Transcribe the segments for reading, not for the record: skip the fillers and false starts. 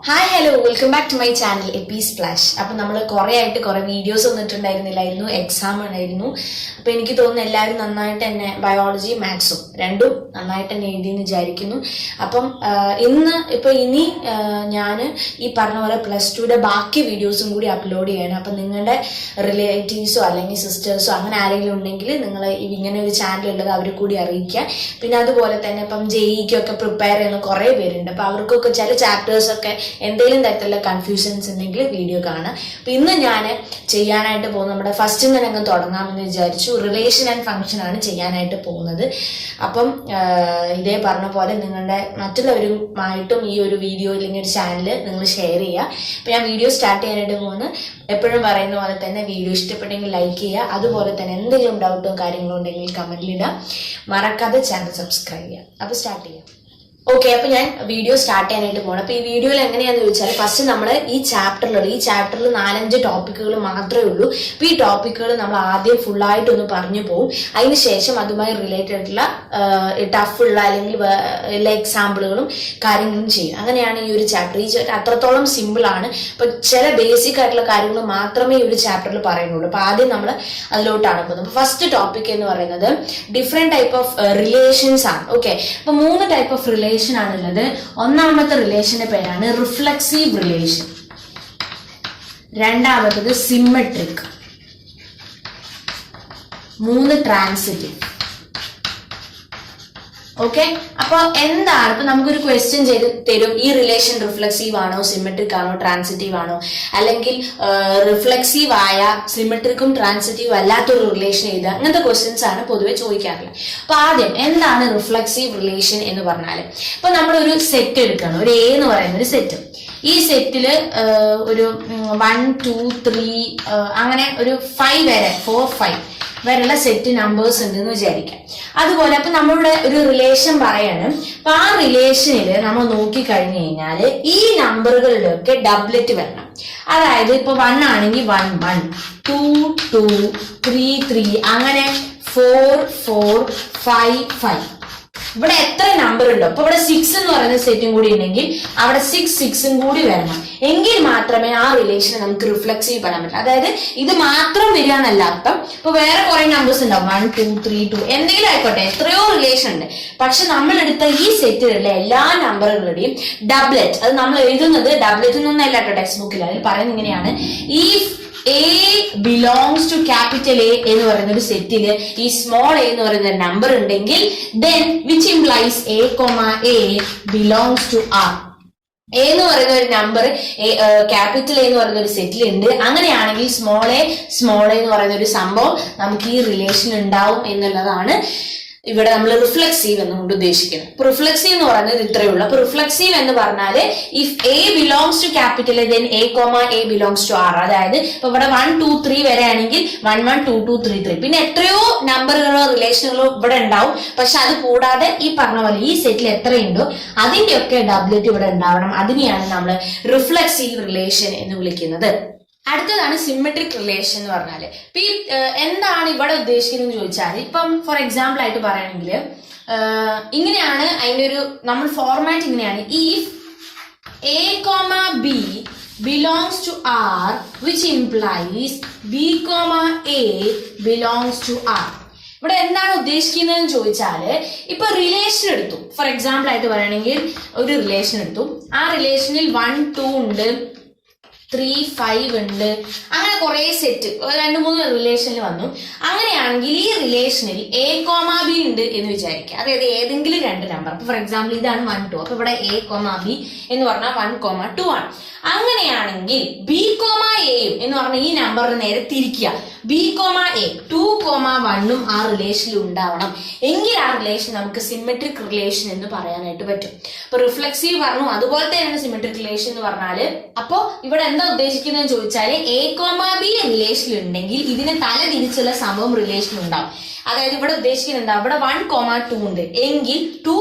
Hi hello welcome back to my channel Eppi Splash. അപ്പം നമ്മൾ കുറേ ആയിട്ട് കുറേ വീഡിയോസ് വന്നിട്ടുണ്ടായിരുന്നില്ലായിരുന്നു, എക്സാം ആയിരുന്നു. അപ്പം എനിക്ക് തോന്നുന്നു എല്ലാവരും നന്നായിട്ട് തന്നെ ബയോളജിയും മാത്സും രണ്ടും നന്നായിട്ട് തന്നെ എഴുതിയെന്ന് വിചാരിക്കുന്നു. അപ്പം ഇനി ഞാൻ ഈ പറഞ്ഞ പോലെ +2 ബാക്കി വീഡിയോസും കൂടി അപ്ലോഡ് ചെയ്യണം. അപ്പം നിങ്ങളുടെ റിലേറ്റീവ്സോ അല്ലെങ്കിൽ സിസ്റ്റേഴ്സോ അങ്ങനെ ആരെങ്കിലും ഉണ്ടെങ്കിൽ നിങ്ങൾ ഇങ്ങനെ ഒരു ചാനൽ ഉള്ളത് അവരെ കൂടി അറിയിക്കുക. പിന്നെ അതുപോലെ തന്നെ ഇപ്പം ജെഇക്കൊക്കെ പ്രിപ്പയർ ചെയ്യുന്ന കുറേ പേരുണ്ട്. അപ്പം അവർക്കൊക്കെ ചില ചാപ്റ്റേഴ്സൊക്കെ എന്തെങ്കിലും തരത്തിലുള്ള കൺഫ്യൂഷൻസ് ഉണ്ടെങ്കിൽ വീഡിയോ കാണാം. അപ്പം ഇന്ന് ഞാൻ ചെയ്യാനായിട്ട് പോകുന്നത് നമ്മുടെ ഫസ്റ്റ് തന്നെ അങ്ങ് തുടങ്ങാമെന്ന് വിചാരിച്ചു. റിലേഷൻ ആൻഡ് ഫംഗ്ഷൻ ആണ് ചെയ്യാനായിട്ട് പോകുന്നത്. അപ്പം ഇതേ പറഞ്ഞ പോലെ നിങ്ങളുടെ മറ്റുള്ളവരുമായിട്ടും ഈ ഒരു വീഡിയോ അല്ലെങ്കിൽ ഒരു ചാനൽ നിങ്ങൾ ഷെയർ ചെയ്യുക. അപ്പം ഞാൻ വീഡിയോ സ്റ്റാർട്ട് ചെയ്യാനായിട്ട് പോകുന്നത് എപ്പോഴും പറയുന്ന പോലെ തന്നെ വീഡിയോ ഇഷ്ടപ്പെട്ടെങ്കിൽ ലൈക്ക് ചെയ്യുക. അതുപോലെ തന്നെ എന്തെങ്കിലും ഡൗട്ടോ കാര്യങ്ങളോ ഉണ്ടെങ്കിൽ കമന്റിലിടുക. മറക്കാതെ ചാനൽ സബ്സ്ക്രൈബ് ചെയ്യുക. അപ്പോൾ സ്റ്റാർട്ട് ചെയ്യാം. ഓക്കെ, അപ്പൊ ഞാൻ വീഡിയോ സ്റ്റാർട്ട് ചെയ്യാനായിട്ട് പോകണം. അപ്പൊ ഈ വീഡിയോയിൽ എങ്ങനെയാന്ന് ചോദിച്ചാൽ ഫസ്റ്റ് നമ്മൾ ഈ ചാപ്റ്ററിൽ 4-5 ടോപ്പിക്കുകൾ മാത്രമേ ഉള്ളൂ. അപ്പൊ ഈ ടോപ്പിക്കുകൾ നമ്മൾ ആദ്യം ഫുള്ളായിട്ടൊന്ന് പറഞ്ഞു പോകും. അതിനുശേഷം അതുമായി റിലേറ്റഡ് ആയിട്ടുള്ള ടഫുള്ള അല്ലെങ്കിൽ എക്സാമ്പിളുകളും കാര്യങ്ങളും ചെയ്യും. അങ്ങനെയാണ് ഈ ഒരു ചാപ്റ്റർ. ഈ അത്രത്തോളം സിമ്പിൾ ആണ്. അപ്പൊ ചില ബേസിക് ആയിട്ടുള്ള കാര്യങ്ങൾ മാത്രമേ ഈ ഒരു ചാപ്റ്ററിൽ പറയുന്നുള്ളൂ. അപ്പൊ ആദ്യം നമ്മൾ അതിലോട്ടാണ് പോകുന്നത്. അപ്പൊ ഫസ്റ്റ് ടോപ്പിക് എന്ന് പറയുന്നത് ഡിഫറെന്റ് ടൈപ്പ് ഓഫ് റിലേഷൻസ് ആണ്. ഓക്കെ, അപ്പൊ 3 ടൈപ്പ് ഓഫ് റിലേഷൻ ആണുള്ളത്. ഒന്നാമത്തെ റിലേഷന്റെ പേരാണ് റിഫ്ലെക്സീവ് റിലേഷൻ, രണ്ടാമത്തത് സിമെട്രിക്, 3 ട്രാൻസിറ്റീവ്. ഓക്കെ, അപ്പൊ എന്താണ് ഇപ്പൊ നമുക്കൊരു ക്വസ്റ്റ്യൻ ചെയ്ത് തരും, ഈ റിലേഷൻ റിഫ്ലെക്സീവ് ആണോ, സിമെട്രിക് ആണോ, ട്രാൻസിറ്റീവ് ആണോ, അല്ലെങ്കിൽ റിഫ്ലെക്സീവ് ആയ സിമെട്രിക്കും ട്രാൻസിറ്റീവ് അല്ലാത്തൊരു റിലേഷൻ എഴുതുക. അങ്ങനത്തെ ക്വസ്റ്റ്യൻസ് ആണ് പൊതുവെ ചോദിക്കാറുള്ളത്. അപ്പൊ ആദ്യം എന്താണ് റിഫ്ലെക്സീവ് റിലേഷൻ എന്ന് പറഞ്ഞാൽ, ഇപ്പൊ നമ്മളൊരു സെറ്റ് എടുക്കണം, ഒരു എ എന്ന് പറയുന്ന ഒരു സെറ്റ്. ഈ സെറ്റില് ഒരു 1 2 3 അങ്ങനെ ഒരു 5 വരെ 4 5 വരെയുള്ള സെറ്റ് നമ്പേഴ്സ് ഉണ്ടെന്ന് വിചാരിക്കാം. അതുപോലെ അപ്പൊ നമ്മളുടെ ഒരു റിലേഷൻ പറയാണ്. അപ്പൊ ആ റിലേഷനിൽ നമ്മൾ നോക്കിക്കഴിഞ്ഞു കഴിഞ്ഞാൽ ഈ നമ്പറുകളുടെ ഒക്കെ ഡബ്ലറ്റ് വരണം. അതായത് ഇപ്പൊ 1 ആണെങ്കിൽ 1 1 2 2 3 3 അങ്ങനെ 4 4 5 5. ഇവിടെ എത്ര നമ്പർ ഉണ്ടോ, അപ്പൊ ഇവിടെ 6 എന്ന് പറയുന്ന സെറ്റും കൂടി ഉണ്ടെങ്കിൽ അവിടെ 6 6ഉം കൂടി വരണം. എങ്കിൽ മാത്രമേ ആ റിലേഷനെ നമുക്ക് റിഫ്ലെക്സീവ് പറയാൻ പറ്റും. അതായത് ഇത് മാത്രം വരിക എന്നല്ല അർത്ഥം. ഇപ്പൊ വേറെ കുറെ നമ്പേഴ്സ് ഉണ്ടാവും, 1 2 3 2 എന്തെങ്കിലും ആയിക്കോട്ടെ, എത്രയോ റിലേഷൻ ഉണ്ട്. പക്ഷെ നമ്മൾ എടുത്ത ഈ സെറ്റിലുള്ള എല്ലാ നമ്പറുകളുടെയും ഡബ്ലറ്റ്, അത് നമ്മൾ എഴുതുന്നത് ഡബ്ലറ്റ് എന്നൊന്നും അല്ല കേട്ടോ ടെക്സ്റ്റ് ബുക്കിൽ. അതിൽ പറയുന്നത് ഇങ്ങനെയാണ്, ഈ A belongs to capital A എന്ന് പറയുന്ന ഒരു സെറ്റില് ഈ സ്മോൾ a എന്ന് പറയുന്ന നമ്പർ ഉണ്ടെങ്കിൽ then which implies A, A belongs to R. A എന്ന് പറയുന്ന ഒരു നമ്പർ ക്യാപിറ്റൽ എ എന്ന് പറയുന്ന ഒരു സെറ്റിൽ ഉണ്ട്. അങ്ങനെയാണെങ്കിൽ സ്മോൾ എ എന്ന് പറയുന്ന ഒരു സംഭവം നമുക്ക് ഈ റിലേഷൻ ഉണ്ടാവും എന്നുള്ളതാണ് ഇവിടെ നമ്മൾ റിഫ്ലെക്സീവ് എന്നുകൊണ്ട് ഉദ്ദേശിക്കുന്നത്. അപ്പൊ റിഫ്ലെക്സീവ് എന്ന് പറയുന്നത് ഇത്രയേ ഉള്ളൂ. അപ്പൊ റിഫ്ലെക്സീവ് എന്ന് പറഞ്ഞാല് if a belongs to capital then A, belongs to R. അതായത് ഇപ്പൊ ഇവിടെ 1 2 3 വരെ ആണെങ്കിൽ 1 1 2 2 3 3. പിന്നെ എത്രയോ നമ്പറുകളോ റിലേഷനുകളോ ഇവിടെ ഉണ്ടാവും. പക്ഷെ അത് കൂടാതെ ഈ പറഞ്ഞ പോലെ ഈ സെറ്റിൽ എത്രയുണ്ടോ അതിന്റെ ഒക്കെ ഡബ്ലറ്റ് ഇവിടെ ഉണ്ടാവണം. അതിനെയാണ് നമ്മൾ റിഫ്ലെക്സീവ് റിലേഷൻ എന്ന് വിളിക്കുന്നത്. അടുത്തതാണ് സിമെട്രിക് റിലേഷൻ എന്ന് പറഞ്ഞാല്. ഇപ്പൊ ഈ എന്താണ് ഇവിടെ ഉദ്ദേശിക്കുന്നത് ചോദിച്ചാൽ, ഇപ്പം ഫോർ എക്സാമ്പിൾ ആയിട്ട് പറയുകയാണെങ്കിൽ ഇങ്ങനെയാണ് അതിന്റെ ഒരു നമ്മൾ ഫോർമാറ്റ് ഇങ്ങനെയാണ്, if A, B belongs to R which implies B, A belongs to R. ഇവിടെ എന്താണ് ഉദ്ദേശിക്കുന്നതെന്ന് ചോദിച്ചാല്, ഇപ്പൊ റിലേഷൻ എടുത്തു, ഫോർ എക്സാമ്പിൾ ആയിട്ട് പറയുകയാണെങ്കിൽ ഒരു റിലേഷൻ എടുത്തു. ആ റിലേഷനിൽ 1 2 ഉണ്ട്, 3 5 ഉണ്ട്, അങ്ങനെ കുറെ സെറ്റ് 2-3 റിലേഷനിൽ വന്നു. അങ്ങനെയാണെങ്കിൽ ഈ റിലേഷനിൽ A, B ഉണ്ട് എന്ന് വിചാരിക്കുക. അതായത് ഏതെങ്കിലും 2 നമ്പർ. അപ്പൊ ഫോർ എക്സാമ്പിൾ ഇതാണ് 1 2. അപ്പൊ ഇവിടെ A, B എന്ന് പറഞ്ഞാൽ 1 2 ആണ്. അങ്ങനെയാണെങ്കിൽ B, A എന്ന് പറഞ്ഞ ഈ നമ്പറിന് നേരെ തിരിക്കുക. B, A 2, 1ഉം ആ റിലേഷനിൽ ഉണ്ടാവണം. എങ്കിൽ ആ റിലേഷൻ നമുക്ക് സിമെട്രിക് റിലേഷൻ എന്ന് പറയാനായിട്ട് പറ്റും. അപ്പൊ റിഫ്ലെക്സീവ് പറഞ്ഞു, അതുപോലെ തന്നെയാണ് സിമെട്രിക് റിലേഷൻ എന്ന് പറഞ്ഞാല്. അപ്പൊ ഇവിടെ എന്താ ഉദ്ദേശിക്കുന്നത് ചോദിച്ചാല് A, B റിലേഷൻ ഉണ്ടെങ്കിൽ ഇതിന് തല തിരിച്ചുള്ള സംഭവം റിലേഷൻ ഉണ്ടാവും. അതായത് ഇവിടെ ഉദ്ദേശിക്കുന്നത് അവിടെ 1, 2 ഉണ്ട് എങ്കിൽ 2,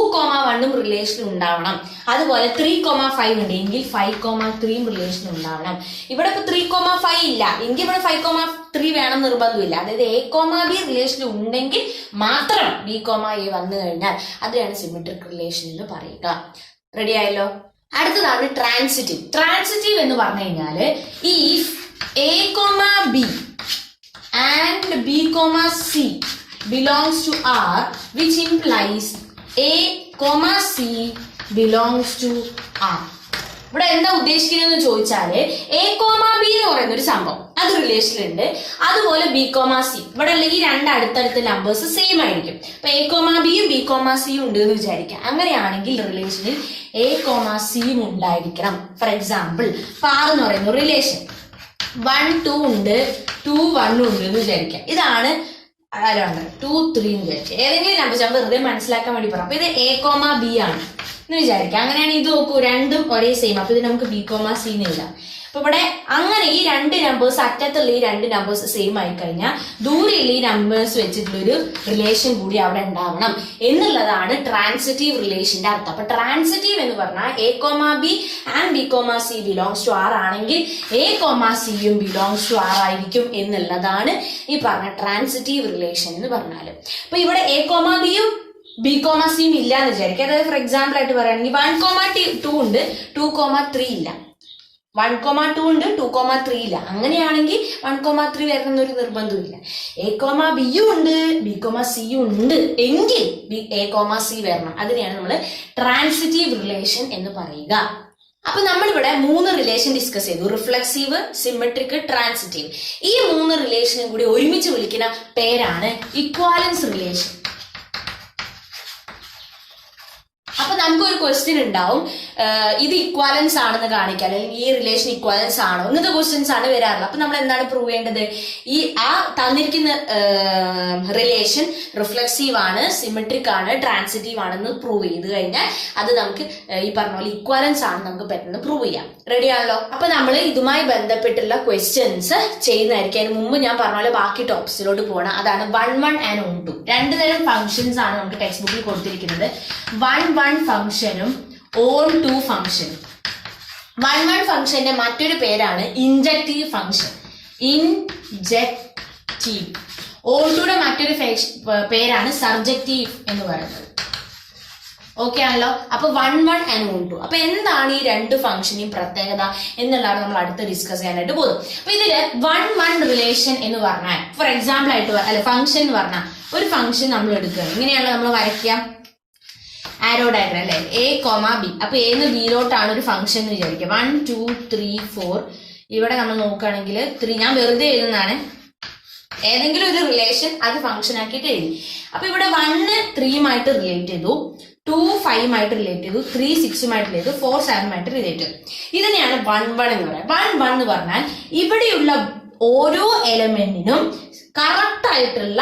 1ഉം റിലേഷൻ ഉണ്ടാവണം. അതുപോലെ 3, 5 ഉണ്ട് എങ്കിൽ 5, 3ഉം റിലേഷൻ ഉണ്ടാവണം. ഇവിടെ ഇപ്പൊ 3, 5 ഇല്ല എങ്കിൽ ഇവിടെ 5, 3 വേണം നിർബന്ധമില്ല. അതായത് A, B റിലേഷൻ ഉണ്ടെങ്കിൽ മാത്രം B, A വന്നു കഴിഞ്ഞാൽ അതിനാണ് സിമെട്രിക് റിലേഷൻ എന്ന് പറയുക. റെഡി ആയല്ലോ? അടുത്തതാണ് ട്രാൻസിറ്റീവ്. ട്രാൻസിറ്റീവ് എന്ന് പറഞ്ഞു കഴിഞ്ഞാല് if A comma b and b comma C belongs to R, which implies A, C belongs to R. ഇവിടെ എന്താ ഉദ്ദേശിക്കുന്നതെന്ന് ചോദിച്ചാല് എ കോമ ബി എന്ന് പറയുന്ന ഒരു സംഭവം അത് റിലേഷനിലുണ്ട്. അതുപോലെ ബി കോമ സി, ഇവിടെ ഈ രണ്ട് അടുത്തടുത്ത നമ്പേഴ്സ് സെയിം ആയിരിക്കും. അപ്പൊ എ കോമ ബിയും ബി കോമ സിയും ഉണ്ട് എന്ന് വിചാരിക്കാം. അങ്ങനെയാണെങ്കിൽ റിലേഷനിൽ എ കോമ സിയും ഉണ്ടായിരിക്കണം. ഫോർ എക്സാമ്പിൾ ആർ എന്ന് പറയുന്ന റിലേഷൻ 1 2 ഉണ്ട്, 2 1 ഉണ്ട് എന്ന് വിചാരിക്കാം. ഇതാണ് 2 3 എന്ന് വിചാരിച്ചു. ഏതെങ്കിലും നമ്പർ ഞാൻ വെറുതെ മനസ്സിലാക്കാൻ വേണ്ടി പറയാം. അപ്പൊ ഇത് എ കോമ ബി ആണ് എന്ന് വിചാരിക്കാം. അങ്ങനെയാണെങ്കിൽ ഇത് നോക്കൂ, രണ്ടും ഒരേ സെയിം. അപ്പൊ ഇത് നമുക്ക് ബി കോമ സി എന്ന് എഴുതാം. അപ്പൊ ഇവിടെ അങ്ങനെ ഈ രണ്ട് നമ്പേഴ്സ്, അറ്റത്തുള്ള ഈ രണ്ട് നമ്പേഴ്സ് സെയിം ആയി കഴിഞ്ഞാൽ ദൂരെയുള്ള ഈ നമ്പേഴ്സ് വെച്ചിട്ടുള്ളൊരു റിലേഷൻ കൂടി അവിടെ ഉണ്ടാവണം എന്നുള്ളതാണ് ട്രാൻസിറ്റീവ് റിലേഷന്റെ അർത്ഥം. അപ്പൊ ട്രാൻസിറ്റീവ് എന്ന് പറഞ്ഞാൽ a comma b and b comma c belongs to R ആണെങ്കിൽ എ കോമ സിയും ബിലോങ്സ് ടു ആർ ആയിരിക്കും എന്നുള്ളതാണ് ഈ പറഞ്ഞ ട്രാൻസിറ്റീവ് റിലേഷൻ എന്ന് പറഞ്ഞാൽ. അപ്പൊ ഇവിടെ എ കോമ ബിയും ബി കോമ സിയും ഇല്ല എന്ന് വിചാരിക്കുക. അതായത് ഫോർ എക്സാമ്പിൾ ആയിട്ട് പറയുകയാണെങ്കിൽ 1,2 ഉണ്ട്, 2,3 ഇല്ല. 1,2 ഉണ്ട്, 2,3 ഇല്ല. അങ്ങനെയാണെങ്കിൽ 1,3 വരണമെന്നൊരു നിർബന്ധമില്ല. എ കോമ ബിയും ഉണ്ട്, ബി കോമ സിയും ഉണ്ട് എങ്കിൽ എ കോമ സി വരണം. അതിനെയാണ് നമ്മൾ ട്രാൻസിറ്റീവ് റിലേഷൻ എന്ന് പറയുക. അപ്പൊ നമ്മളിവിടെ 3 റിലേഷൻ ഡിസ്കസ് ചെയ്തു: റിഫ്ലെക്സീവ്, സിമെട്രിക്, ട്രാൻസിറ്റീവ്. ഈ 3 റിലേഷനും കൂടി ഒരുമിച്ച് വിളിക്കുന്ന പേരാണ് ഇക്വാലൻസ് റിലേഷൻ. അപ്പൊ നമുക്കൊരു ക്വസ്റ്റ്യൻ ഉണ്ടാവും, ഇത് ഇക്വാലൻസ് ആണെന്ന് കാണിക്കാൻ, അല്ലെങ്കിൽ ഈ റിലേഷൻ ഇക്വാലൻസ് ആണോ, ഇങ്ങനത്തെ ക്വസ്റ്റ്യൻസ് ആണ് വരാറുള്ളത്. അപ്പൊ നമ്മൾ എന്താണ് പ്രൂവ് ചെയ്യേണ്ടത്? ഈ തന്നിരിക്കുന്ന റിലേഷൻ റിഫ്ലെക്സീവ് ആണ്, സിമെട്രിക് ആണ്, ട്രാൻസിറ്റീവ് ആണെന്ന് പ്രൂവ് ചെയ്ത് കഴിഞ്ഞാൽ അത് നമുക്ക് ഈ പറഞ്ഞ പോലെ ഇക്വാലൻസ് ആണെന്ന് നമുക്ക് പെട്ടെന്ന് പ്രൂവ് ചെയ്യാം. റെഡി ആണല്ലോ? അപ്പൊ നമ്മൾ ഇതുമായി ബന്ധപ്പെട്ടുള്ള ക്വസ്റ്റ്യൻസ് ചെയ്യുന്നതായിരിക്കും. അതിന് മുമ്പ് ഞാൻ പറഞ്ഞ പോലെ ബാക്കി ടോപ്പിക്സിലോട്ട് പോകണം. അതാണ് 1 1 ആൻഡ് ഓൺ 2. 2 തരം ഫംഗ്ഷൻസ് ആണ് നമുക്ക് ടെക്സ്റ്റ് ബുക്കിൽ കൊടുത്തിരിക്കുന്നത്. 1 1 ഫംഗ്ഷനും ഓൺ 2 ഫംഗ്ഷനും. 1 1 ഫംഗ്ഷന്റെ മറ്റൊരു പേരാണ് ഇൻജക്റ്റീവ് ഫംഗ്ഷൻ. ഇൻജക്റ്റീവ്. ഓൺ 2യുടെ മറ്റൊരു പേരാണ് സർജക്റ്റീവ് എന്ന് പറയുന്നത്. ഓക്കെ ആണല്ലോ? അപ്പൊ 1 1 ആൻഡ് ഓൺ 2. അപ്പൊ എന്താണ് ഈ രണ്ട് ഫംഗ്ഷനെയും പ്രത്യേകത എന്നുള്ളതാണ് നമ്മൾ അടുത്ത് ഡിസ്കസ് ചെയ്യാനായിട്ട് പോകുന്നത്. അപ്പൊ ഇതില് 1 1 റിലേഷൻ എന്ന് പറഞ്ഞാൽ, ഫോർ എക്സാമ്പിൾ ആയിട്ട് ഫംഗ്ഷൻ എന്ന് പറഞ്ഞാൽ ഒരു ഫംഗ്ഷൻ നമ്മൾ എടുക്കുക. ഇങ്ങനെയാണല്ലോ നമ്മൾ വരയ്ക്കുക, ആരോ ഡയഗ്രം അല്ലെ, എ കോമ ബി. അപ്പൊ എന്ന് ബിയിലോട്ടാണ് ഒരു ഫംഗ്ഷൻ എന്ന് വിചാരിക്കുക. 1 2 3 4. ഇവിടെ നമ്മൾ നോക്കുകയാണെങ്കിൽ 3 ഞാൻ വെറുതെ എഴുതുന്നതാണ്. ഏതെങ്കിലും ഒരു റിലേഷൻ അത് ഫംഗ്ഷൻ ആക്കിയിട്ട് എഴുതി. അപ്പൊ ഇവിടെ 1 3 റിലേറ്റ് ചെയ്തു, 2 5 റിലേറ്റ് ചെയ്തു, 3 6 റിലേറ്റ് ചെയ്തു, 4 7 റിലേറ്റ് ചെയ്തു. ഇതിനെയാണ് 1 1 എന്ന് പറയുന്നത്. 1 1 എന്ന് പറഞ്ഞാൽ ഇവിടെയുള്ള ഓരോ എലമെന്റിനും കറക്റ്റ് ആയിട്ടുള്ള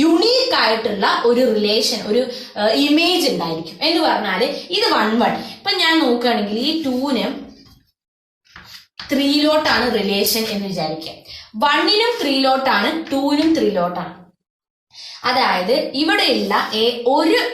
യുണീക്ക് ആയിട്ടുള്ള ഒരു റിലേഷൻ, ഒരു ഇമേജ് ഉണ്ടായിരിക്കും എന്ന് പറഞ്ഞാല് ഇത് 1 1. ഇപ്പൊ ഞാൻ നോക്കുകയാണെങ്കിൽ ഈ 2നും 3ലോട്ടാണ് റിലേഷൻ എന്ന് വിചാരിക്കുക. 1നും 3ലോട്ടാണ്, 2നും 3ലോട്ടാണ്. അതായത് ഇവിടെയുള്ള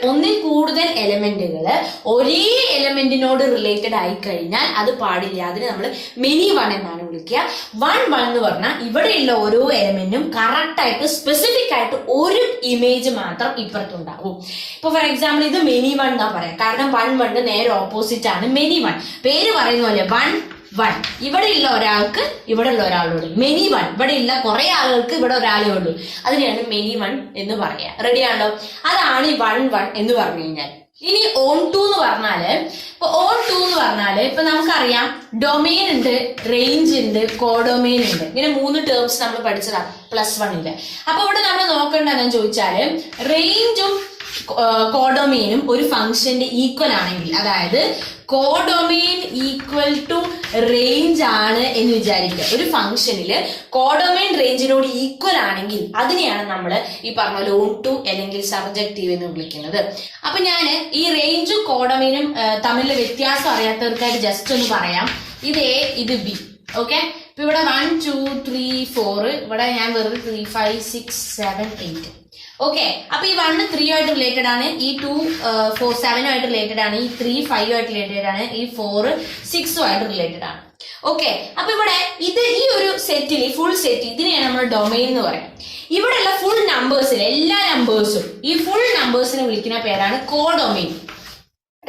ഒന്നിൽ കൂടുതൽ എലമെന്റുകള് ഒരേ എലമെന്റിനോട് റിലേറ്റഡ് ആയി കഴിഞ്ഞാൽ അത് പാടില്ല. അതിന് നമ്മൾ മെനി 1 എന്നാണ് വിളിക്കുക. 1 1 എന്ന് പറഞ്ഞാൽ ഇവിടെയുള്ള ഓരോ എലമെന്റും കറക്റ്റ് ആയിട്ട് സ്പെസിഫിക് ആയിട്ട് ഒരു ഇമേജ് മാത്രം ഇപ്പുറത്തുണ്ടാവും. ഇപ്പൊ ഫോർ എക്സാമ്പിൾ ഇത് മെനി 1 എന്നാ പറയാം. കാരണം 1 1 നേരെ ഓപ്പോസിറ്റ് ആണ് മെനി 1. പേര് പറയുന്ന പോലെ 1 1. ഇവിടെയുള്ള ഒരാൾക്ക് ഇവിടെയുള്ള ഒരാളോട്. മെനി 1. ഇവിടെയുള്ള കുറെ ആളുകൾക്ക് ഇവിടെ ഒരാളേ ഉള്ളൂ. അതിനെയാണ് മെനി 1 എന്ന് പറയാ. റെഡി ആണല്ലോ? അതാണ് ഈ 1 1 എന്ന് പറഞ്ഞു കഴിഞ്ഞാൽ. ഇനി ഓൺ 2 എന്ന് പറഞ്ഞാല്, ഇപ്പൊ ഓൺ 2 എന്ന് പറഞ്ഞാല് ഇപ്പൊ നമുക്കറിയാം ഡൊമെയിൻ ഉണ്ട്, റേഞ്ച് ഉണ്ട്, കോഡൊമെയിൻ ഉണ്ട്. ഇങ്ങനെ 3 ടേംസ് നമ്മൾ പഠിച്ചതാണ് +1 അപ്പൊ ഇവിടെ നമ്മൾ നോക്കേണ്ടതെന്ന് ചോദിച്ചാല് റേഞ്ചും കോഡൊമെയിനും ഒരു ഫംഗ്ഷന്റെ ഈക്വൽ ആണെങ്കിൽ, അതായത് കോഡൊമെയിൻ ഈക്വൽ ടു റേഞ്ച് ആണ് എന്ന് വിചാരിക്കുക. ഒരു ഫംഗ്ഷനില് കോഡൊമെയിൻ റേഞ്ചിനോട് ഈക്വൽ ആണെങ്കിൽ അതിനെയാണ് നമ്മൾ ഈ പറഞ്ഞ പോലെ ഓൺ 2 അല്ലെങ്കിൽ സർജക്റ്റീവ് എന്ന് വിളിക്കുന്നത്. അപ്പൊ ഞാൻ ഈ റേഞ്ചും കോഡൊമെയിനും തമ്മിലുള്ള വ്യത്യാസം അറിയാത്തവർക്കായിട്ട് ജസ്റ്റ് ഒന്ന് പറയാം. ഇത് എ, ഇത് ബി. ഓക്കെ, ഇപ്പൊ ഇവിടെ 1 2 3 4, ഇവിടെ ഞാൻ വെറുതെ 3 5 6 7 8. ഓക്കെ, അപ്പൊ ഈ 1 3 ആയിട്ട് റിലേറ്റഡ് ആണ്, ഈ 2 4 7 ആയിട്ട് റിലേറ്റഡ് ആണ്, ഈ 3 5 ആയിട്ട് റിലേറ്റഡ് ആണ്, ഈ 4 6 ആയിട്ട് റിലേറ്റഡ് ആണ്. ഓക്കെ, അപ്പൊ ഇവിടെ ഈ ഒരു സെറ്റിൽ, ഫുൾ സെറ്റ്, ഇതിനെയാണ് നമ്മൾ ഡൊമെയിൻ എന്ന് പറയാം. ഇവിടെയുള്ള ഫുൾ നമ്പേഴ്സിൽ എല്ലാ നമ്പേഴ്സും ഈ ഫുൾ നമ്പേഴ്സിനെ വിളിക്കുന്ന പേരാണ് കോഡൊമെയിൻ.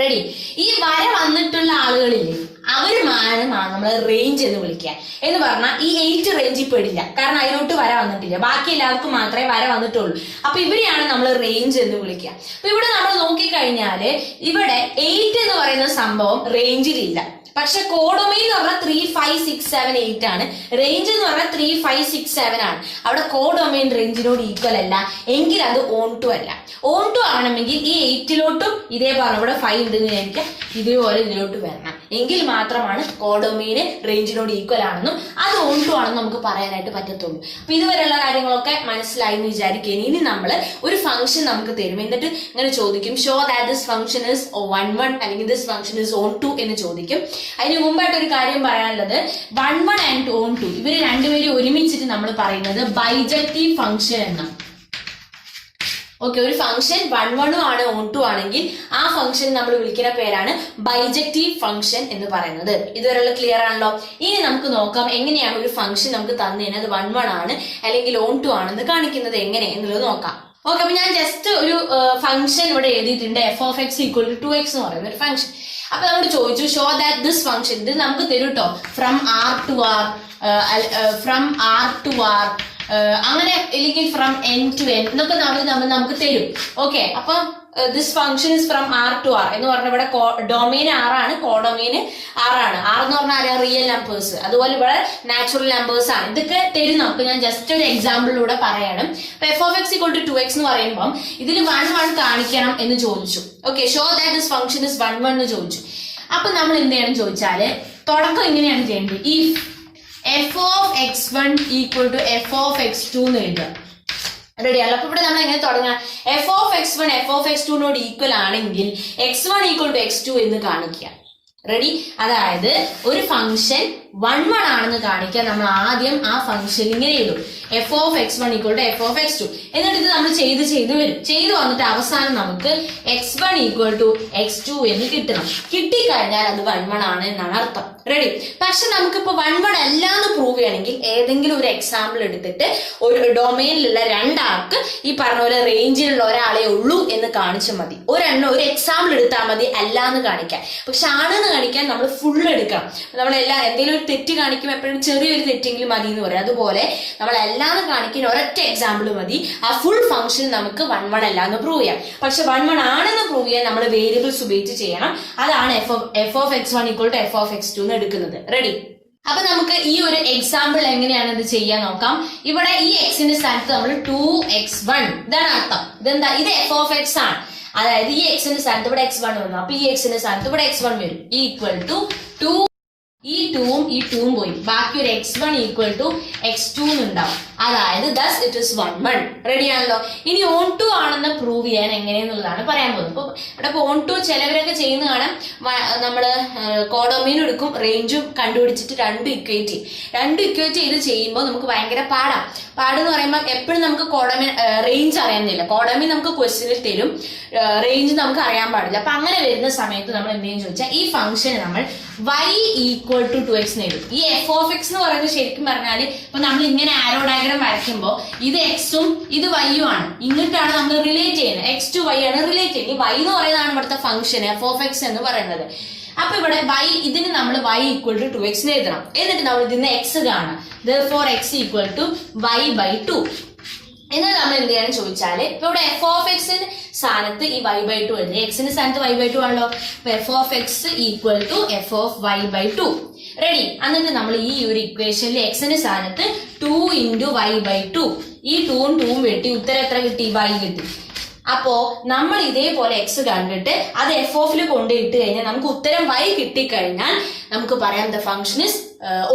റെഡി? ഈ വര വന്നിട്ടുള്ള ആളുകളില്ലേ, അവരുമാണ് നമ്മൾ റേഞ്ച് എന്ന് വിളിക്കുക. എന്ന് പറഞ്ഞാൽ ഈ 8 റേഞ്ചിൽ പെടില്ല, കാരണം അതിലോട്ട് വര വന്നിട്ടില്ല. ബാക്കി എല്ലാവർക്കും മാത്രമേ വര വന്നിട്ടുള്ളൂ. അപ്പൊ ഇവരെയാണ് നമ്മൾ റേഞ്ച് എന്ന് വിളിക്കുക. അപ്പൊ ഇവിടെ നമ്മൾ നോക്കിക്കഴിഞ്ഞാല് ഇവിടെ 8 എന്ന് പറയുന്ന സംഭവം റേഞ്ചിലില്ല. പക്ഷെ കോഡൊമൈൻ എന്ന് പറഞ്ഞാൽ 3, 5, 6, 7, 8 ആണ്. റേഞ്ച് എന്ന് പറഞ്ഞാൽ 3, 5, 6, 7 ആണ്. അവിടെ കോഡൊമൈൻ റേഞ്ചിനോട് ഈക്വൽ അല്ല, എങ്കിൽ അത് ഓൺ2 അല്ല. ഓൺ2 ആവണമെങ്കിൽ ഈ 8ലോട്ടും ഇതേ പറഞ്ഞ ഇവിടെ 5 ഉണ്ടെന്ന് വിചാരിക്കാം, ഇതേപോലെ ഇതിലോട്ട് വരണം, എങ്കിൽ മാത്രമാണ് കോഡൊമൈന് റേഞ്ചിനോട് ഈക്വൽ ആണെന്നും അത് ഓൺ2 ആണെന്നും നമുക്ക് പറയാനായിട്ട് പറ്റത്തുള്ളൂ. അപ്പൊ ഇതുവരെയുള്ള കാര്യങ്ങളൊക്കെ മനസ്സിലായി എന്ന് വിചാരിക്കുക. ഇനി നമ്മൾ ഒരു ഫംഗ്ഷൻ നമുക്ക് തരും, എന്നിട്ട് ഇങ്ങനെ ചോദിക്കും show that this function is 1, അല്ലെങ്കിൽ ദിസ് ഫംഗ്ഷൻ ഇസ് ഓൺ2 എന്ന് ചോദിക്കും. അതിന് മുമ്പായിട്ട് ഒരു കാര്യം പറയാനുള്ളത്, 1 ആൻഡ് ഓൺ2 ഇവര് രണ്ടുപേരും ഒരുമിച്ചിട്ട് നമ്മൾ പറയുന്നത് ബൈജക്റ്റീവ് ഫംഗ്ഷൻ എന്നാണ്. ഓക്കെ, ഒരു ഫംഗ്ഷൻ 1 ആണ് ഓൺ2 ആണെങ്കിൽ ആ ഫംഗ്ഷൻ നമ്മൾ വിളിക്കുന്ന പേരാണ് ബൈജക്റ്റീവ് ഫംഗ്ഷൻ എന്ന് പറയുന്നത്. ഇതുവരെയുള്ള ക്ലിയർ ആണല്ലോ? ഇനി നമുക്ക് നോക്കാം എങ്ങനെയാണ് ഒരു ഫംഗ്ഷൻ നമുക്ക് തന്നു കഴിഞ്ഞാൽ അത് 1 ആണ് അല്ലെങ്കിൽ ഓൺ2 ആണെന്ന് കാണിക്കുന്നത് എങ്ങനെ എന്നുള്ളത് നോക്കാം. ഓക്കെ, അപ്പൊ ഞാൻ ജസ്റ്റ് ഒരു ഫംഗ്ഷൻ ഇവിടെ എഴുതിയിട്ടുണ്ട്, f(x = 2x) എന്ന് പറയുന്ന ഒരു ഫംഗ്ഷൻ. അപ്പൊ നമ്മൾ ചോദിച്ചു ഷോ ദാറ്റ് ദിസ് ഫംഗ്ഷൻ, ഇത് നമുക്ക് തരും കേട്ടോ, ഫ്രം R to R അങ്ങനെ, അല്ലെങ്കിൽ ഫ്രം N to N എന്നൊക്കെ നമുക്ക് തരും. ഓക്കെ, അപ്പൊ this function is from R to R എന്ന് പറഞ്ഞ ഇവിടെ ഡൊമൈൻ R ആണ്, കോഡൊമൈൻ R ആണ്. R എന്ന് പറഞ്ഞാൽ റിയൽ നമ്പേഴ്സ്, അതുപോലെ ഇവിടെ നാച്ചുറൽ നമ്പേഴ്സ് ആണ്. ഇതൊക്കെ തരും നമുക്ക്. ഞാൻ ജസ്റ്റ് ഒരു എക്സാമ്പിളിലൂടെ പറയണം. അപ്പൊ f(x = 2x) എന്ന് പറയുമ്പോൾ ഇതിൽ 1 കാണിക്കണം എന്ന് ചോദിച്ചു. Okay, show that this function is 1 എന്ന് ചോദിച്ചു. അപ്പൊ നമ്മൾ എന്ത് ചെയ്യണം ചോദിച്ചാല്, തുടക്കം ഇങ്ങനെയാണ് ചെയ്യേണ്ടത്, if f(x1 = f(x2) എന്ന് എഴുതുക. റെഡി ആണല്ലോ? അപ്പൊ ഇവിടെ നമ്മൾ എങ്ങനെ തുടങ്ങാം, f(x1 f(x2) ഈക്വൽ ആണെങ്കിൽ x1 = x2 എന്ന് കാണിക്കുക. റെഡി? അതായത് ഒരു ഫംഗ്ഷൻ 1 ആണെന്ന് കാണിക്കാൻ നമ്മൾ ആദ്യം ആ ഫംഗ്ഷൻ ഇങ്ങനെ എഴുതും, f(x1 = f(x2). എന്നിട്ട് ഇത് നമ്മൾ ചെയ്ത് വരും. ചെയ്തു വന്നിട്ട് അവസാനം നമുക്ക് x1 = x2 എന്ന് കിട്ടണം. കിട്ടിക്കഴിഞ്ഞാൽ അത് 1 ആണ് എന്നാണ് അർത്ഥം. റെഡി? പക്ഷെ നമുക്കിപ്പോ 1 അല്ല എന്ന് പ്രൂവ് ചെയ്യണമെങ്കിൽ ഏതെങ്കിലും ഒരു എക്സാമ്പിൾ എടുത്തിട്ട് ഒരു ഡൊമൈനിലുള്ള രണ്ടാൾക്ക് ഈ പറഞ്ഞ പോലെ റേഞ്ചിലുള്ള ഒരാളെ ഉള്ളൂ എന്ന് കാണിച്ചാൽ മതി. ഒരു എക്സാമ്പിൾ എടുത്താൽ മതി അല്ല എന്ന് കാണിക്കാൻ. പക്ഷെ ആണെന്ന് കാണിക്കാൻ നമ്മൾ ഫുൾ എടുക്കണം. നമ്മളെല്ലാം എന്തെങ്കിലും ഒരു തെറ്റ് കാണിക്കുമ്പോൾ എപ്പോഴും ചെറിയൊരു തെറ്റെങ്കിലും മതി എന്ന് പറയും. അതുപോലെ നമ്മൾ എല്ലാന്ന് കാണിക്കാൻ ഒരൊറ്റ എക്സാമ്പിൾ മതി. ആ ഫുൾ ഫംഗ്ഷൻ നമുക്ക് 1 അല്ല എന്ന് പ്രൂവ് ചെയ്യാം. പക്ഷെ 1 ആണെന്ന് പ്രൂവ് ചെയ്യാൻ നമ്മൾ വേരിയബിൾസ് ഉപയോഗിച്ച് ചെയ്യണം. അതാണ് f(x1 = f(x2) എന്ന് എടുക്കുന്നത്. റെഡി? അപ്പൊ നമുക്ക് ഈ ഒരു എക്സാമ്പിൾ എങ്ങനെയാണ് ഇത് ചെയ്യാൻ നോക്കാം. ഇവിടെ ഈ എക്സിന്റെ സ്ഥാനത്ത് നമ്മൾ 2x1, ഇതാണ് അർത്ഥം. ഇതെന്താ? ഇത് f(x) ആണ്. അതായത് ഈ എക്സിന്റെ സ്ഥാനത്ത് ഇവിടെ x1 വന്നു, അപ്പൊ ഈ എക്സിന്റെ സ്ഥാനത്ത് ഇവിടെ x1 വരും, ഈക്വൽ ടു 2. ഈ 2ഉം പോയി, ബാക്കി ഒരു x1 = x2 ഉണ്ടാവും. അതായത് thus it is 1. റെഡി ആണല്ലോ? ഇനി ഓൺ2 ആണെന്ന് പ്രൂവ് ചെയ്യാൻ എങ്ങനെയെന്നുള്ളതാണ് പറയാൻ പോകുന്നത്. ഇപ്പൊ ഇവിടെ ഓൺ2 ചിലവരൊക്കെ ചെയ്യുന്ന കാണാം, നമ്മള് കോഡൊമൈൻ എടുക്കും, റേഞ്ചും കണ്ടുപിടിച്ചിട്ട് രണ്ടും ഇക്വേറ്റ് ചെയ്ത് ചെയ്യുമ്പോൾ നമുക്ക് ഭയങ്കര പാടെന്ന് പറയുമ്പോൾ എപ്പോഴും നമുക്ക് കോഡൊമൈൻ റേഞ്ച് അറിയാനില്ല. കോഡൊമൈൻ നമുക്ക് ക്വസ്റ്റ്യനിൽ തരും, റേഞ്ച് നമുക്ക് അറിയാൻ പാടില്ല. അപ്പൊ അങ്ങനെ വരുന്ന സമയത്ത് നമ്മൾ എന്തെങ്കിലും ചോദിച്ചാൽ ഈ ഫംഗ്ഷന് നമ്മൾ y = 2x എന്ന് എഴുതും. ഈ f(x) എന്ന് പറയുന്നത് ശരിക്കും പറഞ്ഞാല് ഇപ്പൊ നമ്മൾ ഇങ്ങനെ ആരോ ഡയഗ്രം വരയ്ക്കുമ്പോൾ ഇത് x-ഉം ഇത് y-ഉം ആണ്. ഇങ്ങോട്ടാണ് നമ്മൾ റിലേറ്റ് ചെയ്യുന്നത്, x to y ആണ് റിലേറ്റ് ചെയ്യുന്നത്. ഈ y എന്ന് പറയുന്നതാണ് ഇവിടുത്തെ ഫംഗ്ഷൻ f(x) എന്ന് പറയുന്നത്. അപ്പൊ ഇവിടെ ഇതിന് നമ്മൾ y = 2x എന്ന് എഴുതണം. എന്നിട്ട് നമ്മൾ ഇതിന് x കാണാം, therefore x = y/2. എന്നാൽ നമ്മൾ എന്ത് ചെയ്യാന്ന് ചോദിച്ചാല്, ഇപ്പൊ ഇവിടെ f(x)ന്റെ സ്ഥാനത്ത് ഈ y/2 എഴുതി, എക്സിന്റെ സ്ഥാനത്ത് y/2 ആണല്ലോ. f(x) = f(y/2). റെഡി? എന്നിട്ട് നമ്മൾ ഈ ഒരു ഇക്വേഷനിൽ എക്സിന്റെ സ്ഥാനത്ത് 2 × y/2, ഈ 2ഉം വെട്ടി ഉത്തരം എത്ര കിട്ടി? y കിട്ടി. അപ്പോ നമ്മൾ ഇതേപോലെ x കണ്ടിട്ട് അത് f(ൽ) കൊണ്ടിട്ട് കഴിഞ്ഞാൽ നമുക്ക് ഉത്തരം y കിട്ടിക്കഴിഞ്ഞാൽ നമുക്ക് പറയാം ദ ഫംഗ്ഷൻ ഇസ്